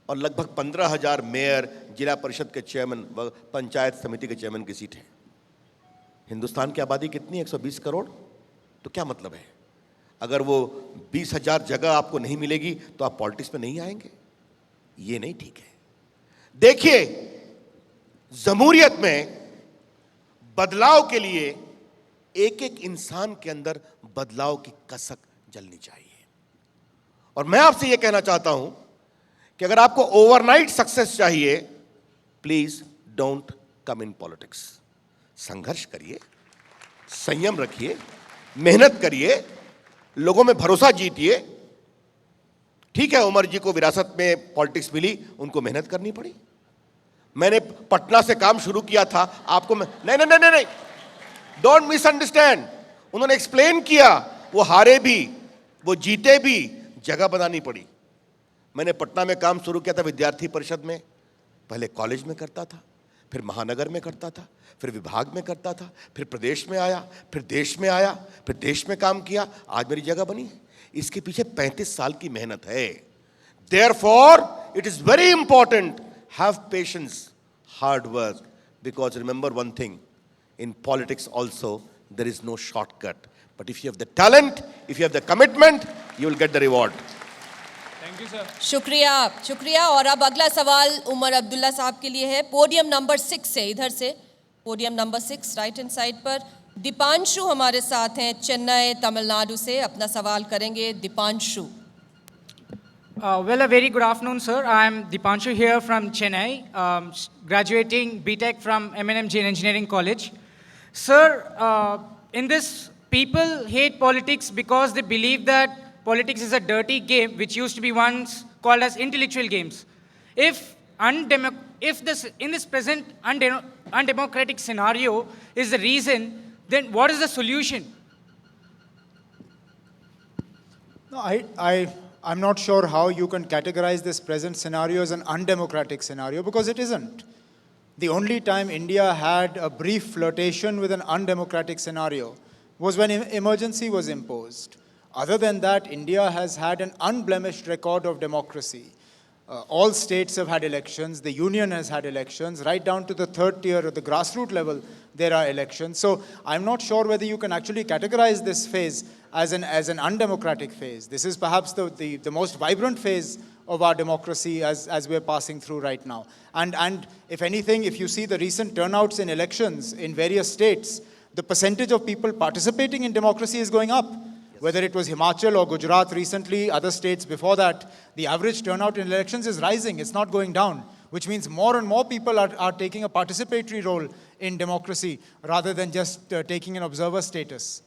और लगभग 15000 मेयर, जिला परिषद के चेयरमैन व पंचायत समिति के चेयरमैन की सीट है। हिंदुस्तान की आबादी कितनी है? 120 करोड़। तो क्या मतलब है? अगर वो 20,000 जगह आपको नहीं मिलेगी तो आप पॉलिटिक्स में नहीं आएंगे, ये नहीं ठीक है। देखिए, जमहूरियत में बदलाव के लिए एक एक इंसान के अंदर बदलाव की कसक जलनी चाहिए। और मैं आपसे यह कहना चाहता हूं कि अगर आपको ओवरनाइट सक्सेस चाहिए, please don't come in politics. संघर्ष करिए, संयम रखिए, मेहनत करिए, लोगों में भरोसा जीतिए। ठीक है, उमर जी को विरासत में पॉलिटिक्स मिली, उनको मेहनत करनी पड़ी। मैंने पटना से काम शुरू किया था, आपको नहीं नहीं नहीं नहीं, डोंट मिसअंडरस्टैंड। उन्होंने एक्सप्लेन किया, वो हारे भी, वो जीते भी, जगह बनानी पड़ी। मैंने पटना में काम शुरू किया था विद्यार्थी परिषद में, पहले कॉलेज में करता था, फिर महानगर में करता था, फिर विभाग में करता था, फिर प्रदेश में आया, फिर देश में आया, फिर देश में काम किया, आज मेरी जगह बनी है। इसके पीछे 35 साल की मेहनत है। Therefore, it is very important, have patience, hard work, because remember one thing, in politics also there is no shortcut, but if you have the talent, if you have the commitment, you will get the reward. Thank you sir. शुक्रिया शुक्रिया। और अब अगला सवाल उमर अब्दुल्ला साहब के लिए है, पोडियम नंबर 6 से, इधर से podium number 6 right hand side पर दीपांशु हमारे साथ हैं, चेन्नई तमिलनाडु से अपना सवाल करेंगे। Deepanshu. Well, a very good afternoon, sir. I'm Dipanshu here from Chennai, graduating BTech from M&M Jain Engineering College. Sir, in this, people hate politics because they believe that politics is a dirty game which used to be once called as intellectual games. If in this present undemocratic scenario is the reason, then what is the solution? No, I'm not sure how you can categorize this present scenario as an undemocratic scenario, because it isn't. The only time India had a brief flirtation with an undemocratic scenario was when emergency was imposed. Other than that, India has had an unblemished record of democracy. All states have had elections. The union has had elections. Right down to the third tier at the grassroots level, there are elections. So I'm not sure whether you can actually categorize this phase as an undemocratic phase. This is perhaps the most vibrant phase of our democracy as we're passing through right now. And if anything, if you see the recent turnouts in elections in various states, the percentage of people participating in democracy is going up. Whether it was Himachal or Gujarat recently, other states before that, the average turnout in elections is rising, it's not going down, which means more and more people are taking a participatory role in democracy rather than just taking an observer status.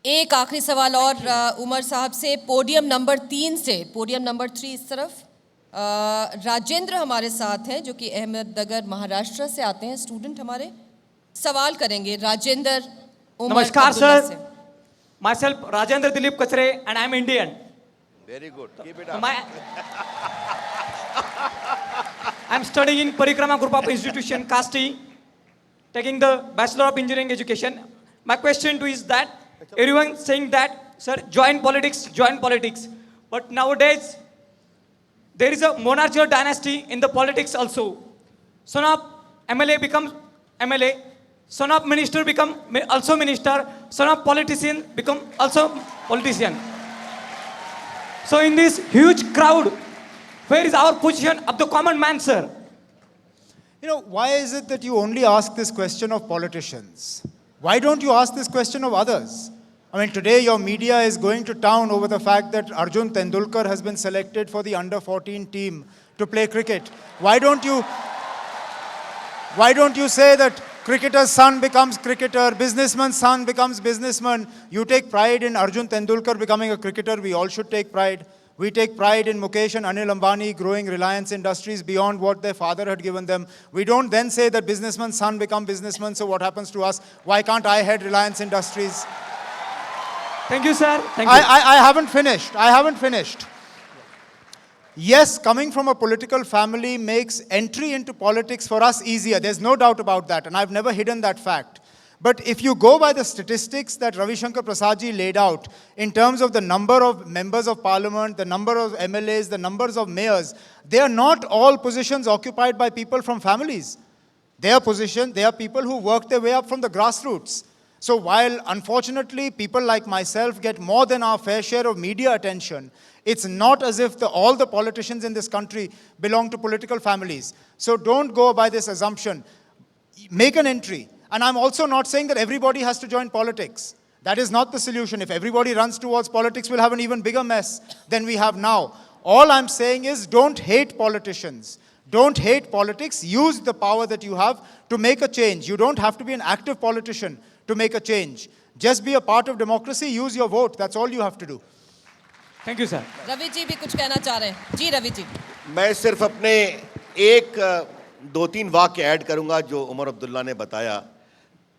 एक आखिरी सवाल और उमर साहब से, podium number 3 से, podium number 3 इस तरफ, राजेंद्र हमारे साथ हैं जो कि अहमदनगर महाराष्ट्र से आते हैं, स्टूडेंट हमारे सवाल करेंगे। राजेंद्र उमर नमस्कार अब्दुल्ला सर, से। myself Rajendra Dilip Kachre and I am Indian. Very good. Keep it up. I am studying in Parikrama Group of Institution, Kasti, taking the Bachelor of Engineering Education. My question to is that everyone saying that, sir, join politics. But nowadays, there is a monarchical dynasty in the politics also. Son of MLA becomes MLA, son of minister become also minister, son of politician become also politician. So in this huge crowd, where is our position of the common man, sir? You know, why is it that you only ask this question of politicians? Why don't you ask this question of others? I mean, today your media is going to town over the fact that Arjun Tendulkar has been selected for the under-14 team to play cricket. Why don't you say that cricketer's son becomes cricketer, businessman's son becomes businessman? You take pride in Arjun Tendulkar becoming a cricketer, we all should take pride. We take pride in Mukesh and Anil Ambani growing Reliance Industries beyond what their father had given them. We don't then say that businessman's son become businessman, so what happens to us? Why can't I head Reliance Industries? Thank you, sir. Thank you. I haven't finished. Yes, coming from a political family makes entry into politics for us easier. There's no doubt about that, and I've never hidden that fact. But if you go by the statistics that Ravi Shankar Prasad ji laid out in terms of the number of members of parliament, the number of MLAs, the numbers of mayors, they are not all positions occupied by people from families. They are people who work their way up from the grassroots. So while unfortunately people like myself get more than our fair share of media attention, it's not as if all the politicians in this country belong to political families. So don't go by this assumption. Make an entry. And I'm also not saying that everybody has to join politics. That is not the solution. If everybody runs towards politics, we'll have an even bigger mess than we have now. All I'm saying is don't hate politicians. Don't hate politics. Use the power that you have to make a change. You don't have to be an active politician to make a change. Just be a part of democracy. Use your vote. That's all you have to do. Thank you, sir. Ravi ji भी कुछ कहना चाह रहे हैं। जी रवि जी। मैं सिर्फ अपने एक 2-3 वाक्य ऐड करूंगा जो उमर अब्दुल्ला ने बताया।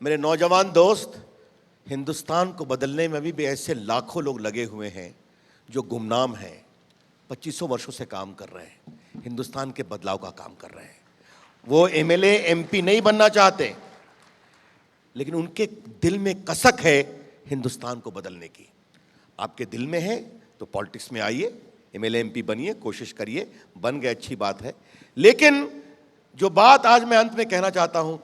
मेरे नौजवान दोस्त, हिंदुस्तान को बदलने में अभी भी ऐसे लाखों लोग लगे हुए हैं जो गुमनाम हैं, 2500 वर्षों से काम कर रहे हैं, हिंदुस्तान के बदलाव का काम कर रहे हैं। वो MLA MP नहीं बनना चाहते, लेकिन उनके दिल में कसक है हिंदुस्तान को बदलने की। आपके दिल में है तो पॉलिटिक्स में आइए, MLA MP बनिए, कोशिश करिए, बन गए अच्छी बात है। लेकिन जो बात आज मैं अंत में कहना चाहता हूं,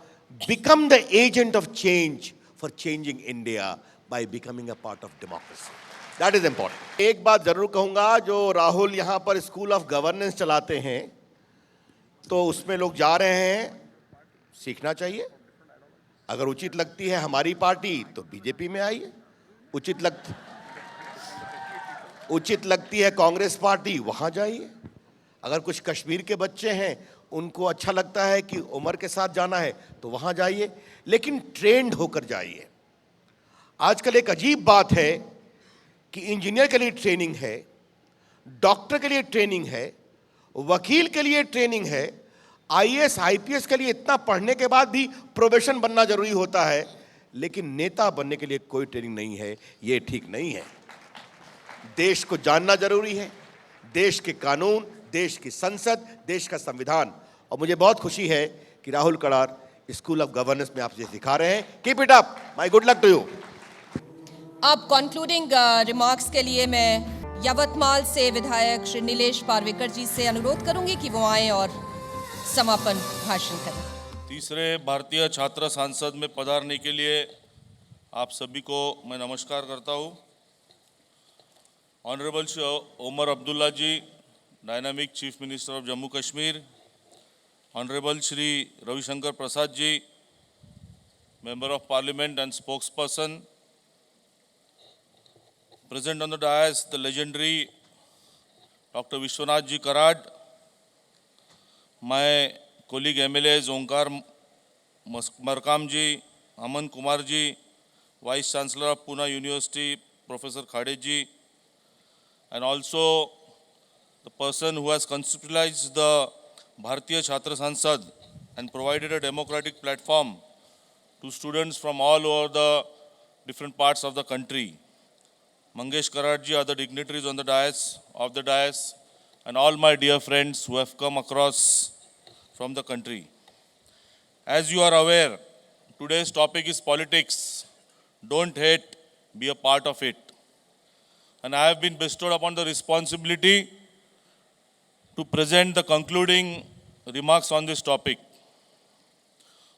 become the agent of change for changing India by becoming a part of democracy. That is important. एक बात जरूर कहूंगा, जो राहुल यहां पर स्कूल ऑफ गवर्नेंस चलाते हैं, तो उसमें लोग जा रहे हैं, सीखना चाहिए। अगर उचित लगती है हमारी पार्टी तो बीजेपी में आइए, उचित लगती है कांग्रेस पार्टी, वहां जाइए। अगर कुछ कश्मीर के बच्चे हैं, उनको अच्छा लगता है कि उमर के साथ जाना है तो वहां जाइए, लेकिन ट्रेंड होकर जाइए। आजकल एक अजीब बात है कि इंजीनियर के लिए ट्रेनिंग है, डॉक्टर के लिए ट्रेनिंग है, वकील के लिए ट्रेनिंग है, IAS IPS के लिए इतना पढ़ने के बाद भी प्रोबेशन बनना जरूरी होता है, लेकिन नेता बनने के लिए कोई ट्रेनिंग नहीं है। ये ठीक नहीं है। देश को जानना जरूरी है, देश के कानून, देश की संसद, देश का संविधान। और मुझे बहुत खुशी है कि राहुल कड़ार स्कूल ऑफ गवर्नेंस में आपसे सिखा रहे हैं। Keep it up, my good luck to you. अब कंक्लूडिंग रिमार्क्स के लिए मैं यवतमाल से विधायक श्री नीलेश पार्वेकर जी से अनुरोध करूंगी कि वो आए और समापन भाषण करें। तीसरे भारतीय छात्र सांसद में पधारने के लिए आप सभी को मैं नमस्कार करता हूँ। Honourable Shri Omar Abdullah ji, dynamic chief minister of Jammu Kashmir, honourable Shri Ravishankar Prasad ji, member of parliament and spokesperson, present on the dais the legendary Dr. Vishwanath ji Karad, my colleague MLAs Onkar Markam ji, Aman Kumar ji, Vice Chancellor of Pune University, Professor Khade ji, and also the person who has conceptualized the Bharatiya Chhatra Sansad and provided a democratic platform to students from all over the different parts of the country. Mangesh Karad ji, other dignitaries on the dais, and all my dear friends who have come across from the country. As you are aware, today's topic is politics. Don't hate, be a part of it. And I have been bestowed upon the responsibility to present the concluding remarks on this topic.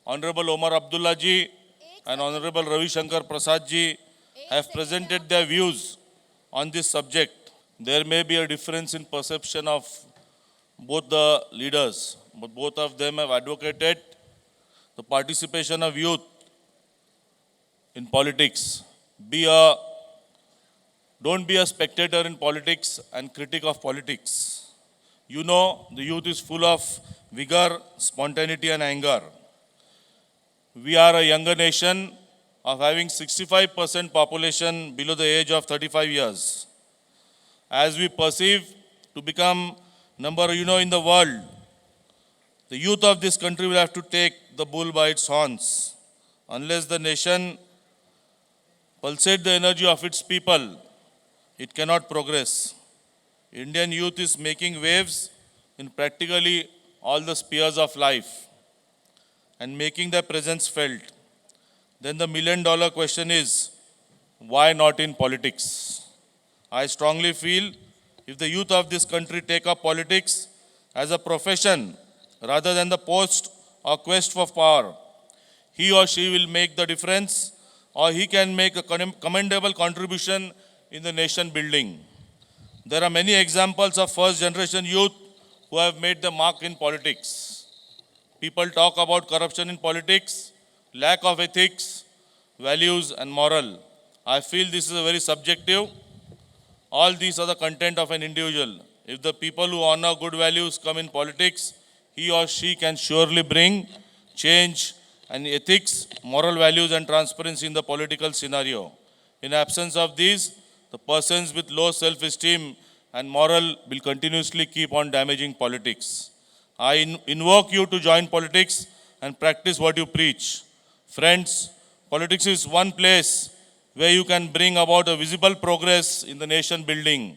Honorable Omar Abdullah ji and Honorable Ravi Shankar Prasad ji have presented their views on this subject. There may be a difference in perception of both the leaders, but both of them have advocated the participation of youth in politics. Don't be a spectator in politics and critic of politics. You know, the youth is full of vigor, spontaneity and anger. We are a younger nation of having 65% population below the age of 35 years. As we perceive to become number in the world, the youth of this country will have to take the bull by its horns. Unless the nation pulsate the energy of its people, it cannot progress. Indian youth is making waves in practically all the spheres of life and making their presence felt. Then the million-dollar question is, why not in politics? I strongly feel if the youth of this country take up politics as a profession rather than the post or quest for power, he or she will make the difference, or he can make a commendable contribution in the nation building. There are many examples of first generation youth who have made the mark in politics. People talk about corruption in politics, lack of ethics, values and moral. I feel this is a very subjective. All these are the content of an individual. If the people who honor good values come in politics, he or she can surely bring change and ethics, moral values and transparency in the political scenario. In absence of these, the persons with low self-esteem and moral will continuously keep on damaging politics. I invoke you to join politics and practice what you preach. Friends, politics is one place where you can bring about a visible progress in the nation building.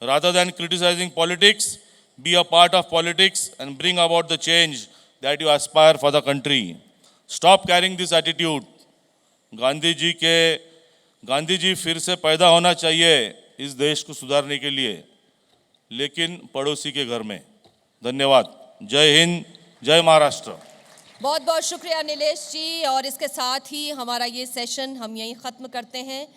Rather than criticizing politics, be a part of politics and bring about the change that you aspire for the country. Stop carrying this attitude. Gandhi ji फिर से पैदा होना चाहिए इस देश को सुधारने के लिए, लेकिन पड़ोसी के घर में। धन्यवाद। जय हिंद, जय महाराष्ट्र। बहुत बहुत शुक्रिया नीलेश जी, और इसके साथ ही हमारा ये सेशन हम यहीं ख़त्म करते हैं।